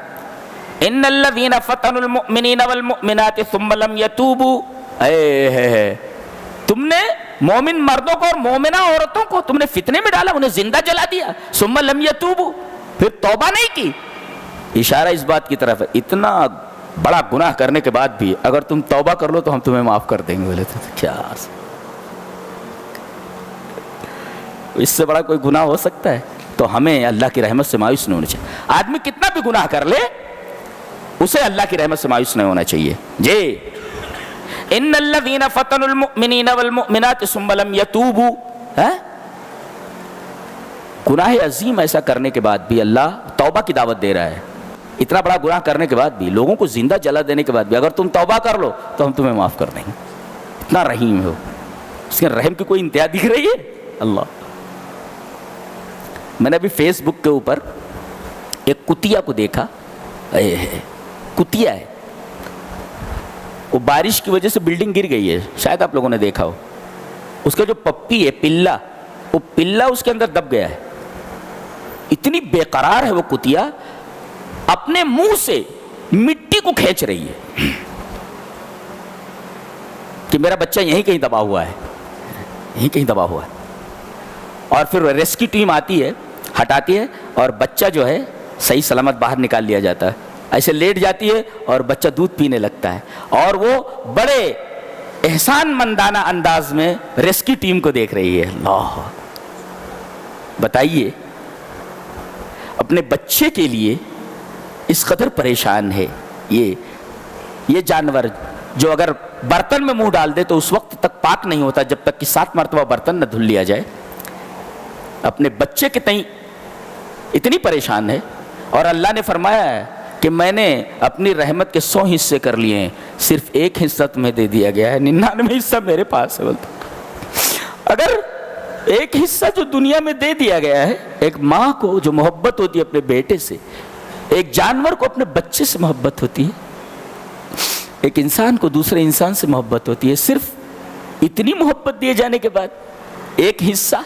[SPEAKER 2] ان الذین فتنوا المؤمنین والمؤمنات ثم لم یتوبوا. تم نے مومن مردوں کو اور مومنہ عورتوں کو تم نے فتنے میں ڈالا، انہیں زندہ جلا دیا. ثم لم یتوبوا، پھر توبہ نہیں کی. اشارہ اس بات کی طرف ہے اتنا بڑا گناہ کرنے کے بعد بھی اگر تم توبہ کر لو تو ہم تمہیں معاف کر دیں گے. بولے تو کیا اس سے بڑا کوئی گناہ ہو سکتا ہے؟ تو ہمیں اللہ کی رحمت سے مایوس نہیں ہونا چاہیے. آدمی کتنا بھی گناہ کر لے اسے اللہ کی رحمت سے مایوس نہیں ہونا چاہیے. جی ان الذین فتنوا المؤمنین والمؤمنات ثم لم یتوبوا، گناہ عظیم ایسا کرنے کے بعد بھی اللہ توبہ کی دعوت دے رہا ہے. اتنا بڑا گناہ کرنے کے بعد بھی، لوگوں کو زندہ جلا دینے کے بعد بھی اگر تم توبہ کر لو تو ہم تمہیں معاف کر دیں گے. اتنا رحیم ہو. اس کے رحم کی کوئی انتہا دکھ رہی ہے؟ اللہ. میں نے ابھی فیس بک کے اوپر ایک کتیا کو دیکھا. کتیا ہے، وہ بارش کی وجہ سے بلڈنگ گر گئی ہے، شاید آپ لوگوں نے دیکھا ہو. اس کا جو پپی ہے پلا، وہ پلا اس کے اندر دب گیا ہے. اتنی بے قرار ہے وہ کتیا، اپنے منہ سے مٹی کو کھینچ رہی ہے کہ میرا بچہ یہیں کہیں دبا ہوا ہے، یہیں کہیں دبا ہوا ہے. اور پھر ریسکیو ٹیم آتی ہے، ہٹاتی ہے، اور بچہ جو ہے صحیح سلامت باہر نکال لیا جاتا ہے. ایسے لیٹ جاتی ہے اور بچہ دودھ پینے لگتا ہے، اور وہ بڑے احسان مندانہ انداز میں ریسکیو ٹیم کو دیکھ رہی ہے. اللہ، بتائیے اپنے بچے کے لیے اس قدر پریشان ہے یہ جانور، جو اگر برتن میں منہ ڈال دے تو اس وقت تک پاک نہیں ہوتا جب تک کہ 7 مرتبہ برتن نہ دھل لیا جائے. اپنے بچے کے تئیں اتنی پریشان ہے. اور اللہ نے فرمایا ہے کہ میں نے اپنی رحمت کے 100 حصے کر لیے ہیں، صرف 1 حصہ تمہیں دے دیا گیا ہے، 99 حصہ میرے پاس ہے. اگر 1 حصہ جو دنیا میں دے دیا گیا ہے، ایک ماں کو جو محبت ہوتی ہے اپنے بیٹے سے، ایک جانور کو اپنے بچے سے محبت ہوتی ہے، ایک انسان کو دوسرے انسان سے محبت ہوتی ہے، صرف اتنی محبت دیے جانے کے بعد 1 حصہ،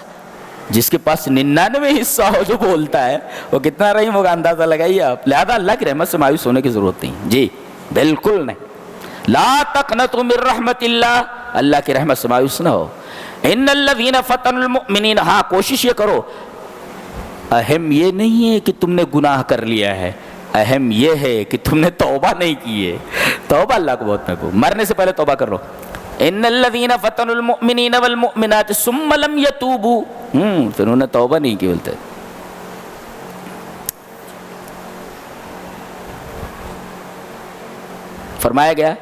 [SPEAKER 2] جس کے پاس 99 حصہ ہو جو بولتا ہے وہ کتنا رحیم ہوگا، اندازہ لگائیے آپ. لہذا اللہ کی رحمت سے مایوس ہونے کی ضرورت نہیں. جی بالکل نہیں. لا تقنطوا من رحمت اللہ، اللہ کی رحمت سے مایوس نہ ہو. ان الذین فتنوا المؤمنین، ہاں کوشش یہ کرو، اہم یہ نہیں ہے کہ تم نے گناہ کر لیا ہے، اہم یہ ہے کہ تم نے توبہ نہیں کی ہے. توبہ اللہ کو بہت محبوب، مرنے سے پہلے توبہ کر لو. ان الذین فتنوا المؤمنین والمؤمنات ثم لم یتوبوا، پھر انہوں نے توبہ نہیں کی. بولتے فرمایا گیا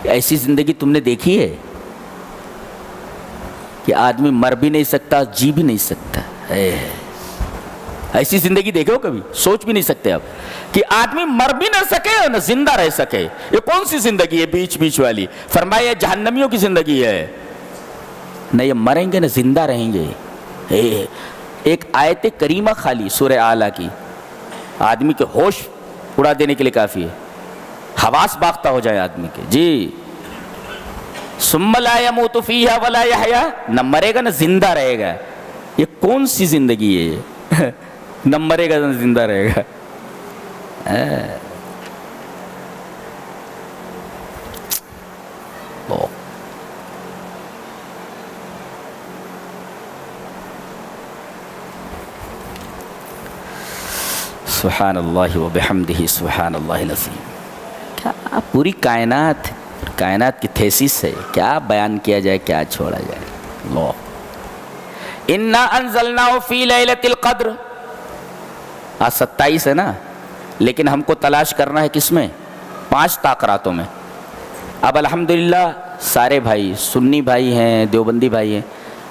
[SPEAKER 2] کہ ایسی زندگی تم نے دیکھی ہے کہ آدمی مر بھی نہیں سکتا، جی بھی نہیں سکتا. ایسی زندگی دیکھے ہو کبھی؟ سوچ بھی نہیں سکتے آپ کہ آدمی مر بھی نہ سکے اور نہ زندہ رہ سکے. یہ کون سی زندگی ہے بیچ بیچ والی؟ فرمایا جہنمیوں کی زندگی ہے. نہ یہ مریں گے نہ زندہ رہیں گے. ایک آیت کریمہ خالی سورہ اعلیٰ کی آدمی کے ہوش اڑا دینے کے لیے کافی ہے، حواس باختہ ہو جائے آدمی کے. جی ثم لا يموت فيها ولا يحيا، نہ مرے گا نہ زندہ رہے گا. یہ کون سی زندگی ہے یہ؟ نہ مرے گا نہ زندہ رہے گا. سبحان اللہ وبحمدہ سبحان اللہ العظیم. کیا پوری کائنات کی تھیسس ہے، کیا بیان کیا جائے کیا چھوڑا جائے. اللہ انا انزلناہ فی لیلۃ القدر. آج 27 ہے نا، لیکن ہم کو تلاش کرنا ہے کس میں؟ 5 تاقراتوں میں. اب الحمدللہ سارے بھائی، سنی بھائی ہیں، دیوبندی بھائی ہیں،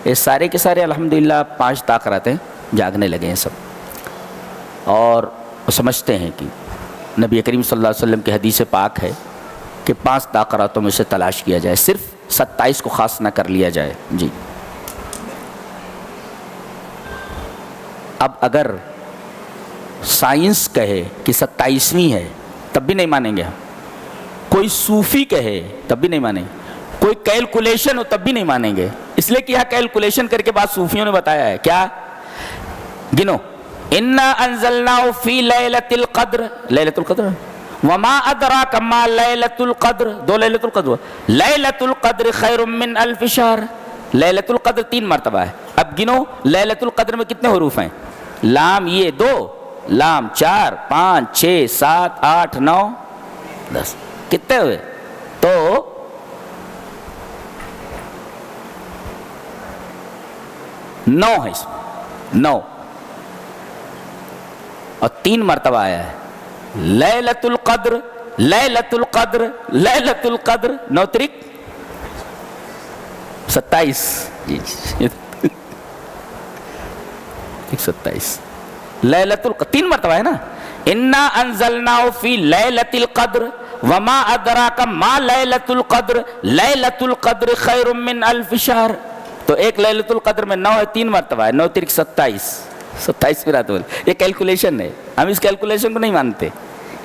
[SPEAKER 2] یہ سارے کے سارے الحمدللہ 5 تاقراتیں جاگنے لگے ہیں سب، اور سمجھتے ہیں کہ نبی کریم صلی اللہ علیہ وسلم کی حدیث پاک ہے کہ 5 تاقراتوں میں سے تلاش کیا جائے، صرف 27 کو خاص نہ کر لیا جائے. جی اب اگر سائنس کہے کہ 27ویں ہے تب بھی نہیں مانیں گے ہم، کوئی صوفی کہے تب بھی نہیں مانیں گے، کوئی کیلکولیشن ہو تب بھی نہیں مانیں گے. اس لیے کہ یہاں کیلکولیشن کر کے بعد صوفیوں نے بتایا ہے کیا؟ گنو، انا انزلناہ فی لیلۃ القدر، لیلۃ القدر وما ادراک ما لیلۃ القدر، 2 لیلۃ القدر، لیلۃ القدر خیر من الف شہر. لیلۃ القدر 3 مرتبہ ہے. اب گنو لیلۃ القدر میں کتنے حروف ہیں؟ لام یہ 2، لام 4 5 6 7 8 9 10، کتنے ہوئے؟ تو 9 ہے اس میں، 9. اور 3 مرتبہ آیا ہے لیلۃ القدر لیلۃ القدر لیلۃ القدر 9 تاریخ 27 جی 27 لیلۃ القدر 3 مرتبہ ہے نا. انا انزلناه فی لیلۃ القدر وما ادراک ما لیلۃ القدر لیلۃ القدر خیر من الف شہر. تو ایک لیلۃ القدر میں 9 ہے 3 مرتبہ ہے 9 تاریخ 27 رات بول. یہ کیلکولیشن ہے, ہم اس کیلکولیشن کو نہیں مانتے,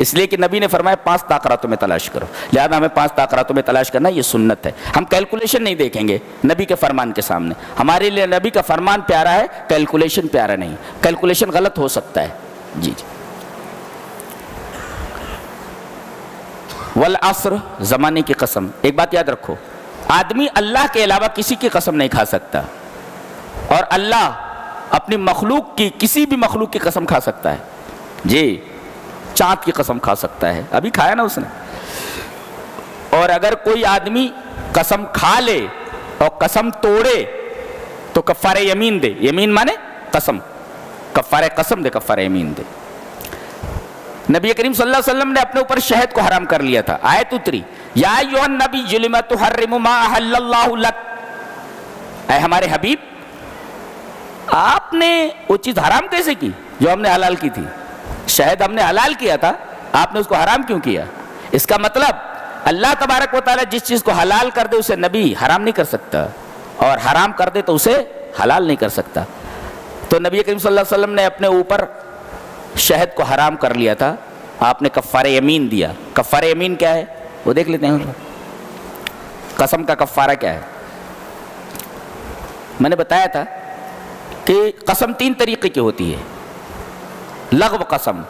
[SPEAKER 2] اس لیے کہ نبی نے فرمایا 5 طاقراتوں میں تلاش کرو, لہذا ہمیں 5 طاقراتوں میں تلاش کرنا یہ سنت ہے. ہم کیلکولیشن نہیں دیکھیں گے نبی کے فرمان کے سامنے. ہمارے لیے نبی کا فرمان پیارا ہے, کیلکولیشن پیارا نہیں. کیلکولیشن غلط ہو سکتا ہے. جی جی. والعصر, زمانے کی قسم. ایک بات یاد رکھو, آدمی اللہ کے علاوہ کسی کی قسم نہیں کھا سکتا, اور اللہ اپنی مخلوق کی کسی بھی مخلوق کی قسم کھا سکتا ہے. جی, چاند کی قسم کھا سکتا ہے, ابھی کھایا نا اس نے. اور اگر کوئی آدمی قسم کھا لے اور قسم توڑے تو کفارہ یمین دے. یمین مانے قسم, کفارہ قسم دے, کفارہ یمین دے. نبی کریم صلی اللہ علیہ وسلم نے اپنے اوپر شہد کو حرام کر لیا تھا. آیت اتری, یا ایھا النبی لم تحرم ما احل اللہ لک. اے ہمارے حبیب, آپ نے وہ چیز حرام کیسے کی جو ہم نے حلال کی تھی؟ شہد ہم نے حلال کیا تھا, آپ نے اس کو حرام کیوں کیا؟ اس کا مطلب اللہ تبارک و تعالیٰ جس چیز کو حلال کر دے اسے نبی حرام نہیں کر سکتا, اور حرام کر دے تو اسے حلال نہیں کر سکتا. تو نبی کریم صلی اللہ علیہ وسلم نے اپنے اوپر شہد کو حرام کر لیا تھا, آپ نے کفارہ یمین دیا. کفارہ یمین کیا ہے وہ دیکھ لیتے ہیں. قسم کا کفارہ کیا ہے؟ میں نے بتایا تھا کہ قسم 3 طریقے کی ہوتی ہے. لغو قسم,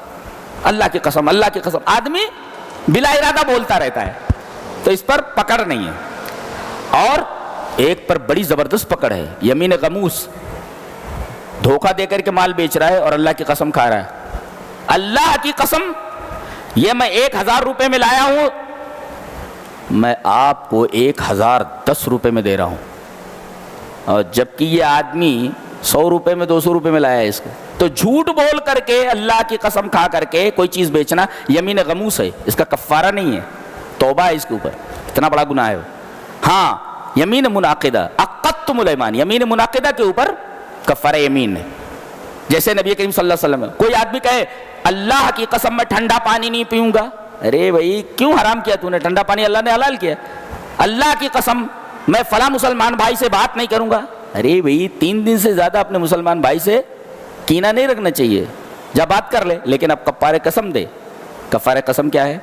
[SPEAKER 2] اللہ کی قسم, اللہ کی قسم. آدمی بلا ارادہ بولتا رہتا ہے تو اس پر پکڑ نہیں ہے. اور ایک پر بڑی زبردست پکڑ ہے, یمین غموس, دھوکہ دے کر کے مال بیچ رہا ہے اور اللہ کی قسم کھا رہا ہے. اللہ کی قسم, یہ میں 1000 روپے میں لایا ہوں, میں آپ کو 1010 روپے میں دے رہا ہوں, اور جبکہ یہ آدمی 100 روپے میں 200 روپے میں لایا ہے اس کو. تو جھوٹ بول کر کے اللہ کی قسم کھا کر کے کوئی چیز بیچنا یمین غموس ہے, اس کا کفارہ نہیں ہے, توبہ ہے اس کے اوپر, اتنا بڑا گناہ ہے. ہاں, یمین منعقدہ, عقدتم الایمان, یمین منعقدہ کے اوپر کفارہ یمین ہے. جیسے نبی کریم صلی اللہ علیہ وسلم, کوئی آدمی کہے اللہ کی قسم میں ٹھنڈا پانی نہیں پیوں گا. ارے بھائی کیوں حرام کیا تو نے؟ ٹھنڈا پانی اللہ نے حلال کیا. اللہ کی قسم میں فلاں مسلمان بھائی سے بات نہیں کروں گا. ارے بھائی 3 دن سے زیادہ اپنے مسلمان بھائی سے کینہ نہیں رکھنا چاہیے, جب بات کر لے, لیکن اب کفارہ قسم دے. کفارہ قسم کیا ہے؟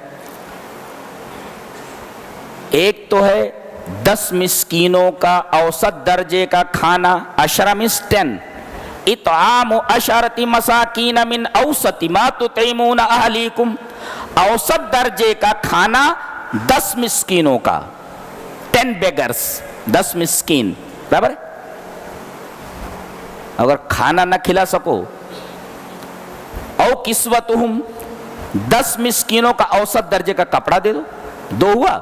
[SPEAKER 2] ایک تو ہے 10 مسکینوں کا اوسط درجے کا کھانا, 10 means 10, اطعام 10 مساکین من اوسط ما تطعمون اہلیکم. اوسط درجے کا کھانا 10 مسکینوں کا, 10 beggars, 10 مسکین, برابر ہے. اگر کھانا نہ کھلا سکو, او کسوتہم, 10 مسکینوں کا اوسط درجے کا کپڑا دے دو, 2 ہوا.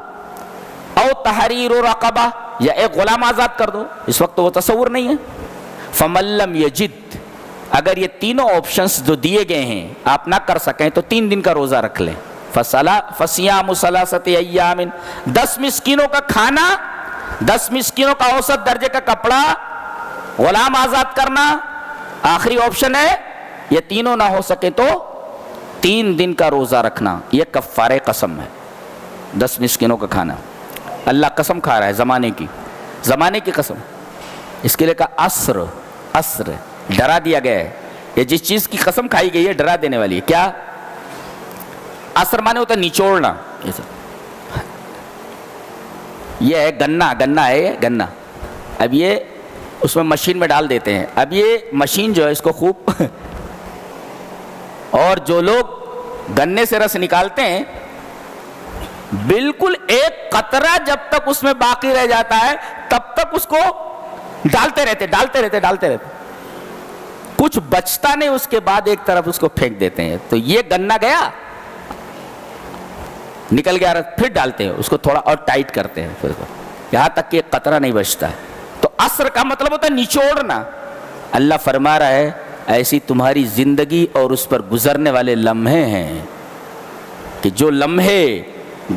[SPEAKER 2] او تحریر رقبہ, یا ایک غلام آزاد کر دو. اس وقت تو وہ تصور نہیں ہے. فمن لم یجد, اگر یہ تینوں آپشنز جو دیے گئے ہیں آپ نہ کر سکیں تو 3 دن کا روزہ رکھ لیں. فصیام 3 ایام, 10 مسکینوں کا کھانا, 10 مسکینوں کا اوسط درجے کا کپڑا, غلام آزاد کرنا, آخری آپشن ہے. یہ تینوں نہ ہو سکے تو 3 دن کا روزہ رکھنا. یہ کفارہ قسم ہے. 10 مسکینوں کا کھانا, اللہ قسم کھا رہا ہے زمانے کی, زمانے کی قسم. اس کے لیے کہا عصر, عصر ڈرا دیا گیا ہے. یہ جس چیز کی قسم کھائی گئی ہے ڈرا دینے والی ہے. کیا عصر مانے ہوتا ہے نچوڑنا. یہ ہے گنا, گنا ہے یہ گنا. اب یہ اس میں مشین میں ڈال دیتے ہیں. اب یہ مشین جو ہے اس کو خوب اور جو لوگ گنے سے رس نکالتے ہیں, بالکل ایک قطرہ جب تک اس میں باقی رہ جاتا ہے تب تک اس کو ڈالتے رہتے, ڈالتے رہتے, ڈالتے رہتے, کچھ بچتا نہیں. اس کے بعد ایک طرف اس کو پھینک دیتے ہیں. تو یہ گنا گیا, نکل گیا, پھر ڈالتے ہیں اس کو, تھوڑا اور ٹائٹ کرتے ہیں پھر یہاں تک کہ ایک قطرہ نہیں بچتا ہے. تو عصر کا مطلب ہوتا ہے نچوڑنا. اللہ فرما رہا ہے ایسی تمہاری زندگی اور اس پر گزرنے والے لمحے ہیں کہ جو لمحے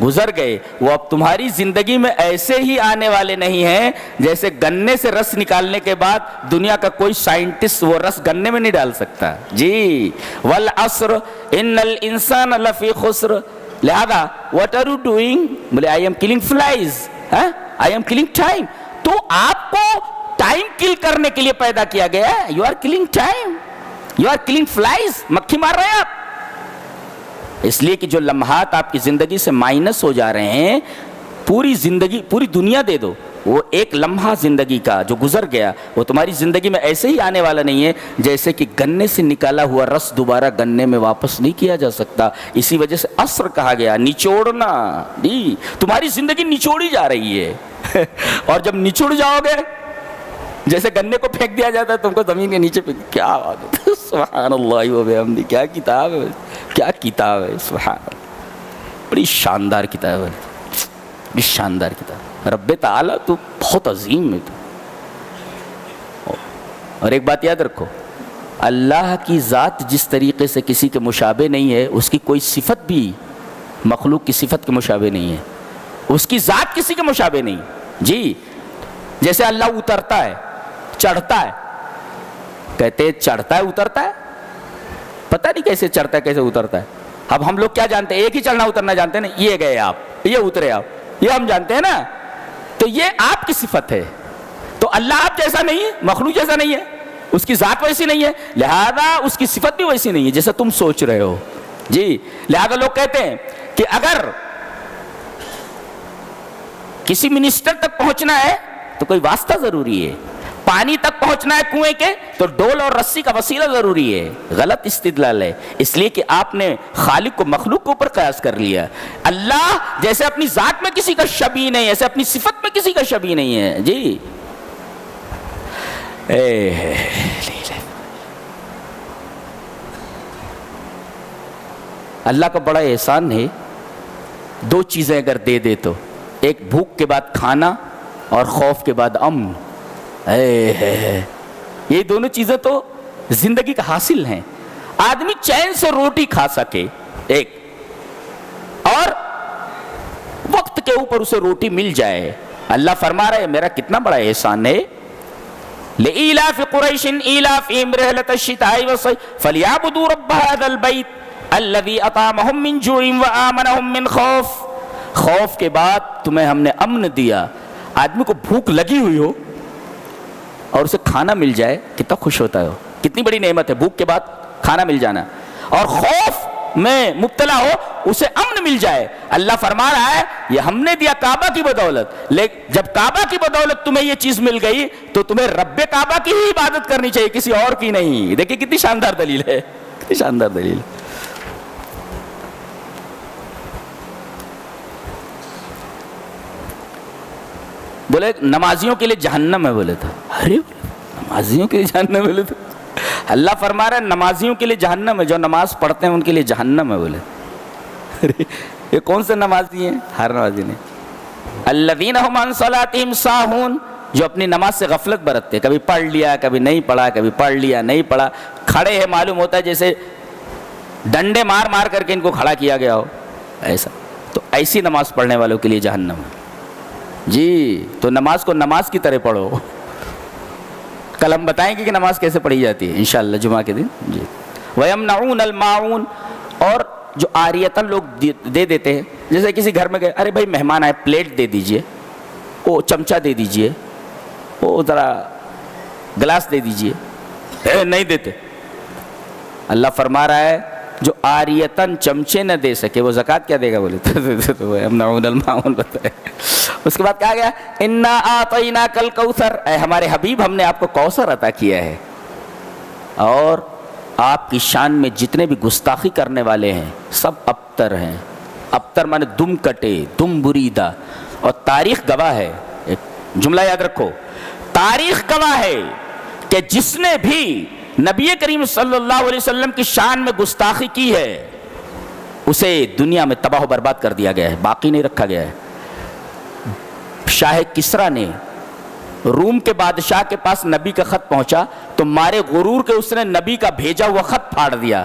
[SPEAKER 2] گزر گئے وہ اب تمہاری زندگی میں ایسے ہی آنے والے نہیں ہیں جیسے گنے سے رس نکالنے کے بعد دنیا کا کوئی سائنٹسٹ وہ رس گنے میں نہیں ڈال سکتا. جی والعصر ان الانسان لفی خسر. لہذا what are you doing؟ بولے I am killing flies. I am killing time. تو آپ کو ٹائم کل کرنے کے لیے پیدا کیا گیا ہے. You are killing time. You are killing flies. مکھی مار رہے ہیں آپ. اس لیے کہ جو لمحات آپ کی زندگی سے مائنس ہو جا رہے ہیں، پوری زندگی پوری دنیا دے دو، وہ ایک لمحہ زندگی کا جو گزر گیا وہ تمہاری زندگی میں ایسے ہی آنے والا نہیں ہے جیسے کہ گنے سے نکالا ہوا رس دوبارہ گنے میں واپس نہیں کیا جا سکتا. اسی وجہ سے عصر کہا گیا، نچوڑنا. جی تمہاری زندگی نچوڑی جا رہی ہے اور جب نچوڑ جاؤ گے جیسے گنے کو پھینک دیا جاتا ہے تم کو زمین کے نیچے. کیا بات ہے، سبحان اللہ و بحمدہ. کیا کتاب ہے، کیا کتاب ہے، سبحان اللہ. بڑی شاندار کتاب ہے، بڑی شاندار کتاب. رب تعالیٰ تو بہت عظیم ہے. تو اور ایک بات یاد رکھو، اللہ کی ذات جس طریقے سے کسی کے مشابہ نہیں ہے، اس کی کوئی صفت بھی مخلوق کی صفت کے مشابہ نہیں ہے. اس کی ذات کسی کے مشابہ نہیں. جی جیسے اللہ اترتا ہے، چڑھتا ہے، کہتے ہیں چڑھتا ہے اترتا ہے، پتہ نہیں کیسے چڑھتا ہے کیسے اترتا ہے. اب ہم لوگ کیا جانتے ہیں؟ ایک ہی چڑھنا اترنا جانتے ہیں نا. یہ گئے آپ، یہ اترے آپ، یہ ہم جانتے ہیں نا. تو یہ آپ کی صفت ہے. تو اللہ آپ جیسا نہیں ہے، مخلوق جیسا نہیں ہے، اس کی ذات ویسی نہیں ہے، لہذا اس کی صفت بھی ویسی نہیں ہے جیسا تم سوچ رہے ہو. جی لہذا لوگ کہتے ہیں کہ اگر کسی منسٹر تک پہنچنا ہے تو کوئی واسطہ ضروری ہے، پانی تک پہنچنا ہے کنویں کے تو ڈول اور رسی کا وسیلہ ضروری ہے. غلط استدلال ہے، اس لیے کہ آپ نے خالق کو مخلوق کے اوپر قیاس کر لیا. اللہ جیسے اپنی ذات میں کسی کا شبیہ نہیں ہے، ایسے اپنی صفت میں کسی کا شبیہ نہیں ہے. جی اللہ کا بڑا احسان ہے. دو چیزیں اگر دے دے تو، ایک بھوک کے بعد کھانا اور خوف کے بعد امن. یہ دونوں چیزیں تو زندگی کا حاصل ہیں. آدمی چین سے روٹی کھا سکے ایک، اور وقت کے اوپر اسے روٹی مل جائے. اللہ فرما رہے میرا کتنا بڑا احسان ہے. لإيلاف قريش إيلافهم رحلة الشتاء والصيف فليعبدوا رب هذا البيت الذي أطعمهم من جوع وآمنهم من خوف. خوف کے بعد تمہیں ہم نے امن دیا. آدمی کو بھوک لگی ہوئی ہو اور اسے کھانا مل جائے کتنا خوش ہوتا ہے. کتنی بڑی نعمت ہے بھوک کے بعد کھانا مل جانا. اور خوف میں مبتلا ہو اسے امن مل جائے. اللہ فرما رہا ہے یہ ہم نے دیا کعبہ کی بدولت. لیکن جب کعبہ کی بدولت تمہیں یہ چیز مل گئی تو تمہیں رب کعبہ کی ہی عبادت کرنی چاہیے، کسی اور کی نہیں. دیکھیں کتنی شاندار دلیل ہے، کتنی شاندار دلیل. بولے نمازیوں کے لیے جہنم ہے. بولے تھا ارے نمازیوں کے لیے جہنم. بولے تو اللہ فرما رہا ہے نمازیوں کے لیے جہنم ہے، جو نماز پڑھتے ہیں ان کے لیے جہنم ہے. بولے یہ کون سے نمازی ہیں؟ ہر نمازی نے. الذین هم عن صلاتهم ساہون، جو اپنی نماز سے غفلت برتتے، کبھی پڑھ لیا کبھی نہیں پڑھا، کبھی پڑھ لیا نہیں پڑھا، کھڑے ہیں معلوم ہوتا ہے جیسے ڈنڈے مار مار کر کے ان کو کھڑا کیا گیا ہو ایسا. تو ایسی نماز پڑھنے والوں کے لیے جہنم ہے. جی تو نماز کو نماز کی طرح پڑھو. کل ہم بتائیں گے کہ نماز کیسے پڑھی جاتی ہے انشاءاللہ جمعہ کے دن. جی وَيَمْنَعُونَ الْمَاعُونَ، اور جو عاریتاً لوگ دے دیتے ہیں، جیسے کسی گھر میں گئے، ارے بھائی مہمان آئے پلیٹ دے دیجئے، وہ چمچہ دے دیجئے، وہ ذرا گلاس دے دیجئے، نہیں دیتے. اللہ فرما رہا ہے جو عاریتاً چمچے نہ دے سکے وہ زکوٰۃ کیا دے گا؟ بولے تو یمنعون الماعون بتائے. اس کے بعد کیا گیا؟ انا اعطیناک الکوثر، اے ہمارے حبیب ہم نے آپ کو کوثر عطا کیا ہے. اور آپ کی شان میں جتنے بھی گستاخی کرنے والے ہیں سب ابتر ہیں. ابتر مانے دم کٹے، دم بریدہ. اور تاریخ گواہ ہے، ایک جملہ یاد رکھو، تاریخ گواہ ہے کہ جس نے بھی نبی کریم صلی اللہ علیہ وسلم کی شان میں گستاخی کی ہے اسے دنیا میں تباہ و برباد کر دیا گیا ہے، باقی نہیں رکھا گیا ہے. شاہ کسریٰ نے روم کے بادشاہ کے پاس نبی کا خط پہنچا تو مارے غرور کے اس نے نبی کا بھیجا ہوا خط پھاڑ دیا،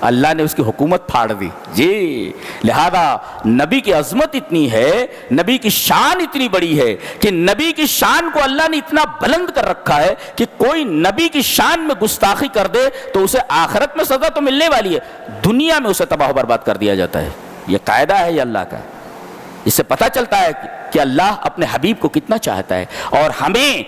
[SPEAKER 2] اللہ نے اس کی حکومت پھاڑ دی جی۔ لہذا نبی کی عظمت اتنی ہے، نبی کی شان اتنی بڑی ہے کہ نبی کی شان کو اللہ نے اتنا بلند کر رکھا ہے کہ کوئی نبی کی شان میں گستاخی کر دے تو اسے آخرت میں سزا تو ملنے والی ہے، دنیا میں اسے تباہ و برباد کر دیا جاتا ہے۔ یہ قاعدہ ہے یہ اللہ کا، اس سے پتہ چلتا ہے کہ اللہ اپنے حبیب کو کتنا چاہتا ہے اور ہمیں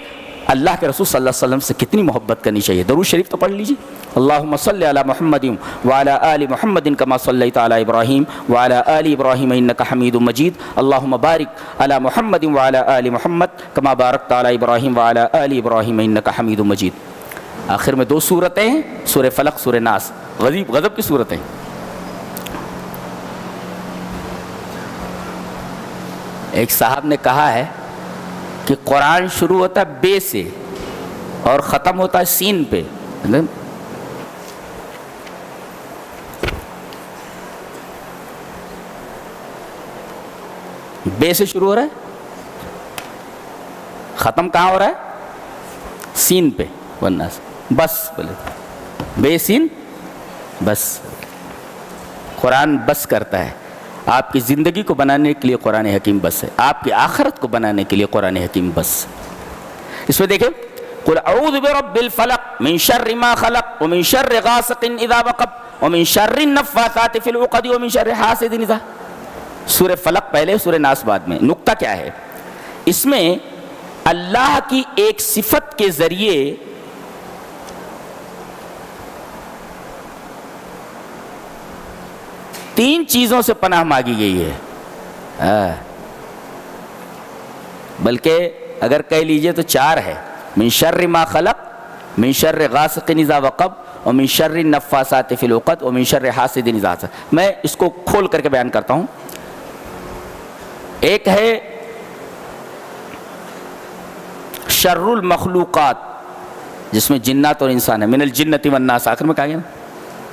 [SPEAKER 2] اللہ کے رسول صلی اللہ علیہ وسلم سے کتنی محبت کرنی چاہیے۔ درود شریف تو پڑھ لیجیے۔ اللہم صلی علی محمد وعلی آل محمد کما صلیت علی ابراہیم وعلی آل ابراہیم انک حمید مجید۔ اللہم بارک علی محمد وعلی آل محمد کما بارکت علی ابراہیم وعلی آل ابراہیم انک حمید مجید۔ آخر میں دو صورتیں ہیں، سورہ فلق، سورہ ناس، غضب کی صورتیں۔ ایک صاحب نے کہا ہے کہ قرآن شروع ہوتا ہے بے سے اور ختم ہوتا ہے سین پہ۔ بے سے شروع ہو رہا ہے، ختم کہاں ہو رہا ہے؟ سین پہ، ورنہ بس بولے بے سین بس۔ قرآن بس کرتا ہے، آپ کی زندگی کو بنانے کے لیے قرآن حکیم بس ہے، آپ کی آخرت کو بنانے کے لیے قرآن حکیم بس۔ اس میں دیکھیں قل اعوذ برب الفلق من شر ما خلق ومن شر غاسق اذا وقب ومن شر النفاثات في العقد ومن شر حاسد اذا۔ سورہ فلق پہلے، سورہ ناس بعد میں۔ نقطہ کیا ہے اس میں؟ اللہ کی ایک صفت کے ذریعے تین چیزوں سے پناہ مانگی گئی ہے، بلکہ اگر کہہ لیجئے تو چار ہے۔ من شر ما خلق، من شر غاسق اذا وقب، ومن شر النفاثات فی العقد، ومن شر حاسد اذا حسد۔ میں اس کو کھول کر کے بیان کرتا ہوں۔ ایک ہے شر المخلوقات، جس میں جنات اور انسان ہے، من الجنۃ والناس، آخر میں کہا گیا نا،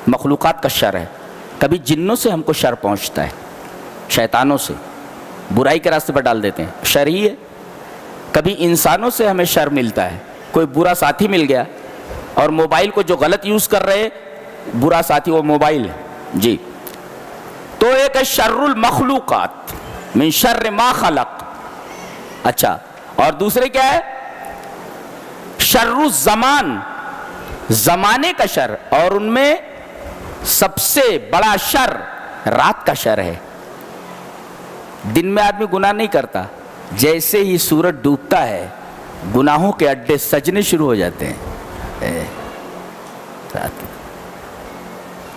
[SPEAKER 2] مخلوقات کا شر ہے۔ کبھی جنوں سے ہم کو شر پہنچتا ہے، شیطانوں سے برائی کے راستے پر ڈال دیتے ہیں، شر ہی ہے۔ کبھی انسانوں سے ہمیں شر ملتا ہے، کوئی برا ساتھی مل گیا، اور موبائل کو جو غلط یوز کر رہے برا ساتھی وہ موبائل ہے جی۔ تو ایک ہے شر المخلوقات من شر ما خلق، اچھا، اور دوسرے کیا ہے؟ شر الزمان، زمانے کا شر، اور ان میں سب سے بڑا شر رات کا شر ہے۔ دن میں آدمی گناہ نہیں کرتا، جیسے ہی سورج ڈوبتا ہے گناہوں کے اڈے سجنے شروع ہو جاتے ہیں۔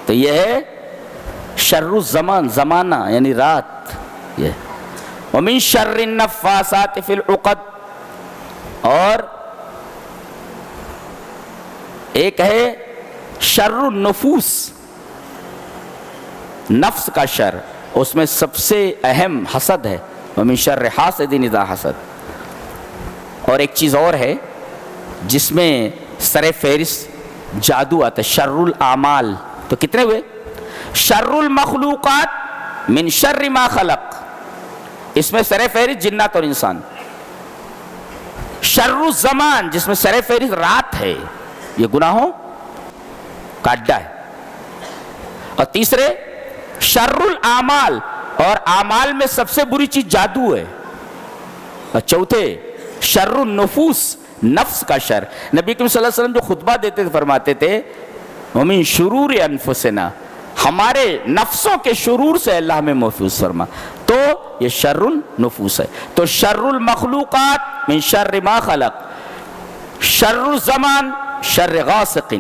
[SPEAKER 2] تو یہ ہے شر الزمان، زمانہ یعنی رات۔ یہ ومن شر النفاثات فی العقد، اور ایک ہے شر النفوس، نفس کا شر، اس میں سب سے اہم حسد ہے، ومن شر حاسد اذا حسد۔ اور ایک چیز اور ہے جس میں سر فہرست جادو آتا ہے، شر الاعمال۔ تو کتنے ہوئے؟ شر المخلوقات من شر ما خلق، اس میں سر فہرست جنات اور انسان۔ شر الزمان، جس میں سر فہرست رات ہے، یہ گناہوں کا اڈا ہے۔ اور تیسرے شر الاعمال، اور اعمال میں سب سے بری چیز جادو ہے۔ اور چوتھے شر النفوس، نفس کا شر۔ نبی کریم صلی اللہ علیہ وسلم جو خطبہ دیتے تھے فرماتے تھے ومن شرور انفسنا، ہمارے نفسوں کے شرور سے اللہ ہمیں محفوظ فرما۔ تو یہ شر النفوس ہے۔ تو شر المخلوقات من شر ما خلق، شر الزمان شر غاسق،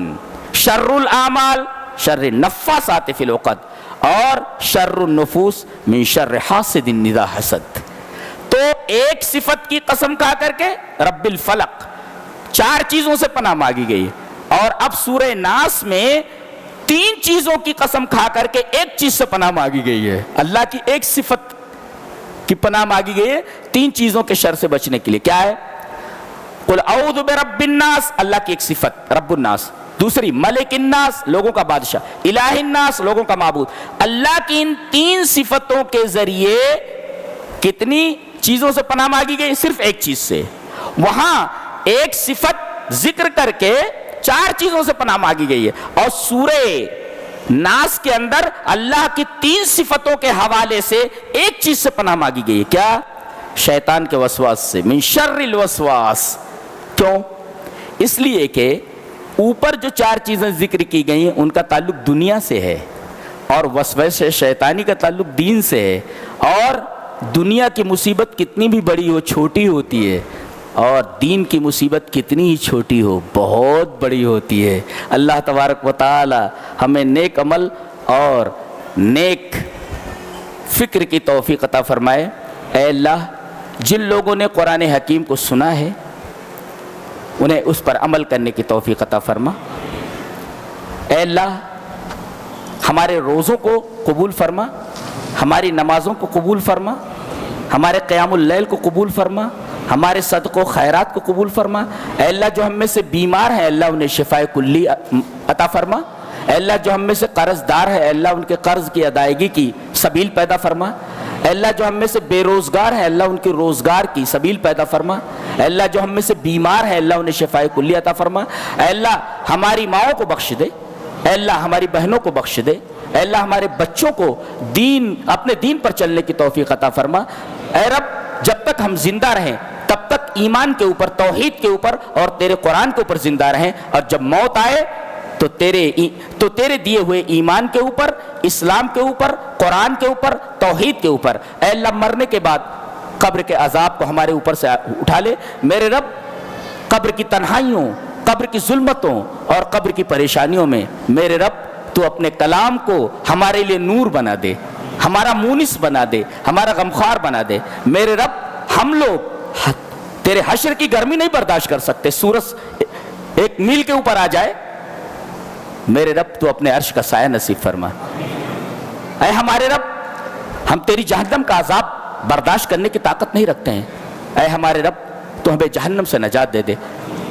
[SPEAKER 2] شر الاعمال شر النفاثات فی العقد، اور شر النفوس من شر حاسد اذا حسد۔ تو ایک صفت کی قسم کھا کر کے رب الفلق، چار چیزوں سے پناہ مانگی گئی، اور اب سورہ ناس میں تین چیزوں کی قسم کھا کر کے ایک چیز سے پناہ مانگی گئی ہے۔ اللہ کی ایک صفت کی پناہ مانگی گئی ہے تین چیزوں کے شر سے بچنے کے لیے۔ کیا ہے؟ قل اعوذ برب الناس، اللہ کی ایک صفت رب الناس۔ دوسری ملک الناس، لوگوں کا بادشاہ، الہ الناس، لوگوں کا معبود۔ اللہ کی ان تین صفتوں کے ذریعے کتنی چیزوں سے پناہ مانگی گئی؟ صرف ایک چیز سے، وہاں ایک صفت ذکر کر کے 4 چیزوں سے پناہ مانگی گئی ہے، اور سورہ ناس کے اندر اللہ کی 3 صفتوں کے حوالے سے ایک چیز سے پناہ مانگی گئی ہے، کیا؟ شیطان کے وسواس سے، من شر الوسواس۔ کیوں؟ اس لیے کہ اوپر جو 4 چیزیں ذکر کی گئی ہیں ان کا تعلق دنیا سے ہے، اور وسوسے شیطانی کا تعلق دین سے ہے، اور دنیا کی مصیبت کتنی بھی بڑی ہو چھوٹی ہوتی ہے، اور دین کی مصیبت کتنی ہی چھوٹی ہو بہت بڑی ہوتی ہے۔ اللہ تبارک و تعالی ہمیں نیک عمل اور نیک فکر کی توفیق عطا فرمائے۔ اے اللہ، جن لوگوں نے قرآن حکیم کو سنا ہے انہیں اس پر عمل کرنے کی توفیق عطا فرما۔ اے اللہ، ہمارے روزوں کو قبول فرما، ہماری نمازوں کو قبول فرما، ہمارے قیام اللیل کو قبول فرما، ہمارے صدقوں خیرات کو قبول فرما۔ اے اللہ، جو ہم میں سے بیمار ہیں اللہ انہیں شفائے کلی عطا فرما۔ اے اللہ، جو ہم میں سے قرض دار ہے اللہ ان کے قرض کی ادائیگی کی سبیل پیدا فرما۔ اے اللہ، جو ہم میں سے بے روزگار ہے اللہ ان کے روزگار کی سبیل پیدا فرما۔ اے اللہ، جو ہم میں سے بیمار ہے اللہ انہیں شفائے کلی عطا فرما۔ اے اللہ، ہماری ماؤں کو بخش دے، اے اللہ ہماری بہنوں کو بخش دے، اے اللہ ہمارے بچوں کو اپنے دین پر چلنے کی توفیق عطا فرما۔ اے رب، جب تک ہم زندہ رہیں تب تک ایمان کے اوپر، توحید کے اوپر اور تیرے قرآن کے اوپر زندہ رہیں، اور جب موت آئے تو تیرے دیے ہوئے ایمان کے اوپر، اسلام کے اوپر، قرآن کے اوپر، توحید کے اوپر۔ اے اللہ، مرنے کے بعد قبر کے عذاب کو ہمارے اوپر سے اٹھا لے میرے رب۔ قبر کی تنہائیوں، قبر کی ظلمتوں اور قبر کی پریشانیوں میں میرے رب تو اپنے کلام کو ہمارے لیے نور بنا دے، ہمارا مونس بنا دے، ہمارا غمخوار بنا دے میرے رب۔ ہم لوگ تیرے حشر کی گرمی نہیں برداشت کر سکتے، سورج 1 میل کے اوپر آ جائے میرے رب تو اپنے عرش کا سایہ نصیب فرما۔ اے ہمارے رب، ہم تیری جہنم کا عذاب برداشت کرنے کی طاقت نہیں رکھتے ہیں، اے ہمارے رب تو ہمیں جہنم سے نجات دے دے۔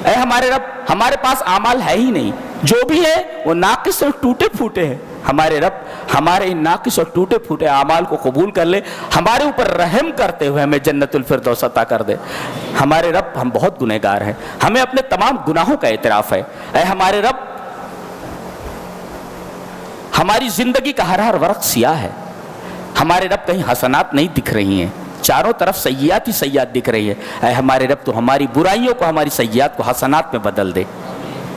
[SPEAKER 2] اے ہمارے رب، ہمارے پاس اعمال ہے ہی نہیں، جو بھی ہے وہ ناقص اور ٹوٹے پھوٹے ہیں، ہمارے رب ہمارے ان ناقص اور ٹوٹے پھوٹے اعمال کو قبول کر لے، ہمارے اوپر رحم کرتے ہوئے ہمیں جنت الفردوس عطا کر دے۔ ہمارے رب، ہم بہت گنہگار ہیں، ہمیں اپنے تمام گناہوں کا اعتراف ہے۔ اے ہمارے رب، ہماری زندگی کا ہر ورق سیاہ ہے، ہمارے رب کہیں حسنات نہیں دکھ رہی ہیں، چاروں طرف سیئات ہی سیئات دکھ رہی ہے۔ اے ہمارے رب تو ہماری برائیوں کو، ہماری سیئات کو حسنات میں بدل دے۔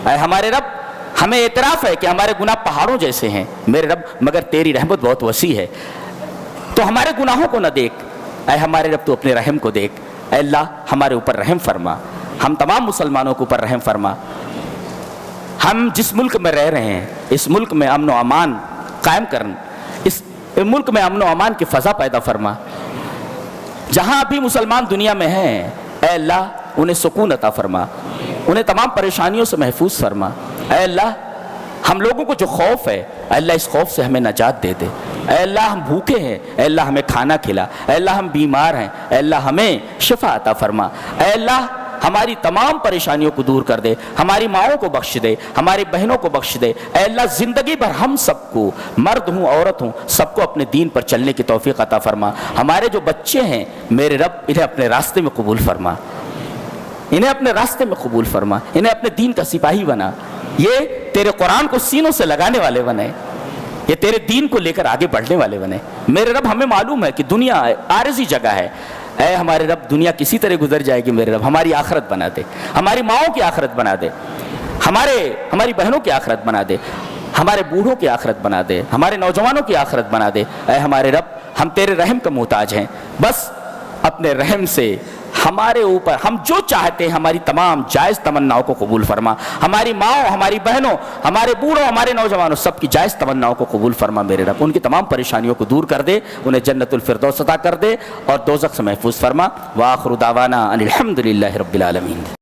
[SPEAKER 2] اے ہمارے رب، ہمیں اعتراف ہے کہ ہمارے گناہ پہاڑوں جیسے ہیں میرے رب، مگر تیری رحمت بہت وسیع ہے، تو ہمارے گناہوں کو نہ دیکھ، اے ہمارے رب تو اپنے رحم کو دیکھ۔ اے اللہ، ہمارے اوپر رحم فرما، ہم تمام مسلمانوں کے اوپر رحم فرما۔ ہم جس ملک میں رہ رہے ہیں اس ملک میں امن و امان قائم کرن، اس ملک میں امن و امان کی فضا پیدا فرما۔ جہاں بھی مسلمان دنیا میں ہیں اے اللہ انہیں سکون عطا فرما، انہیں تمام پریشانیوں سے محفوظ فرما۔ اے اللہ، ہم لوگوں کو جو خوف ہے اے اللہ اس خوف سے ہمیں نجات دے دے۔ اے اللہ، ہم بھوکے ہیں اے اللہ ہمیں کھانا کھلا، اے اللہ ہم بیمار ہیں اے اللہ ہمیں شفا عطا فرما۔ اے اللہ، ہماری تمام پریشانیوں کو دور کر دے، ہماری ماؤں کو بخش دے، ہماری بہنوں کو بخش دے۔ اے اللہ، زندگی بھر ہم سب کو، مرد ہوں عورت ہوں، سب کو اپنے دین پر چلنے کی توفیق عطا فرما۔ ہمارے جو بچے ہیں میرے رب انہیں اپنے راستے میں قبول فرما، انہیں اپنے راستے میں قبول فرما، انہیں اپنے دین کا سپاہی بنا، یہ تیرے قرآن کو سینوں سے لگانے والے بنے، یہ تیرے دین کو لے کر آگے بڑھنے والے بنے میرے رب۔ ہمیں معلوم ہے کہ دنیا عارضی جگہ ہے، اے ہمارے رب دنیا کسی طرح گزر جائے گی میرے رب، ہماری آخرت بنا دے، ہماری ماؤں کی آخرت بنا دے، ہماری بہنوں کی آخرت بنا دے، ہمارے بوڑھوں کی آخرت بنا دے، ہمارے نوجوانوں کی آخرت بنا دے۔ اے ہمارے رب، ہم تیرے رحم کا محتاج ہیں، بس اپنے رحم سے ہمارے اوپر ہم جو چاہتے ہیں ہماری تمام جائز تمناؤں کو قبول فرما، ہماری ماؤں، ہماری بہنوں، ہمارے بوڑھوں، ہمارے نوجوانوں سب کی جائز تمناؤں کو قبول فرما میرے رب، ان کی تمام پریشانیوں کو دور کر دے، انہیں جنت الفردوس عطا کر دے اور دوزخ سے محفوظ فرما۔ وآخر دعوانا ان الحمد للہ رب العالمین۔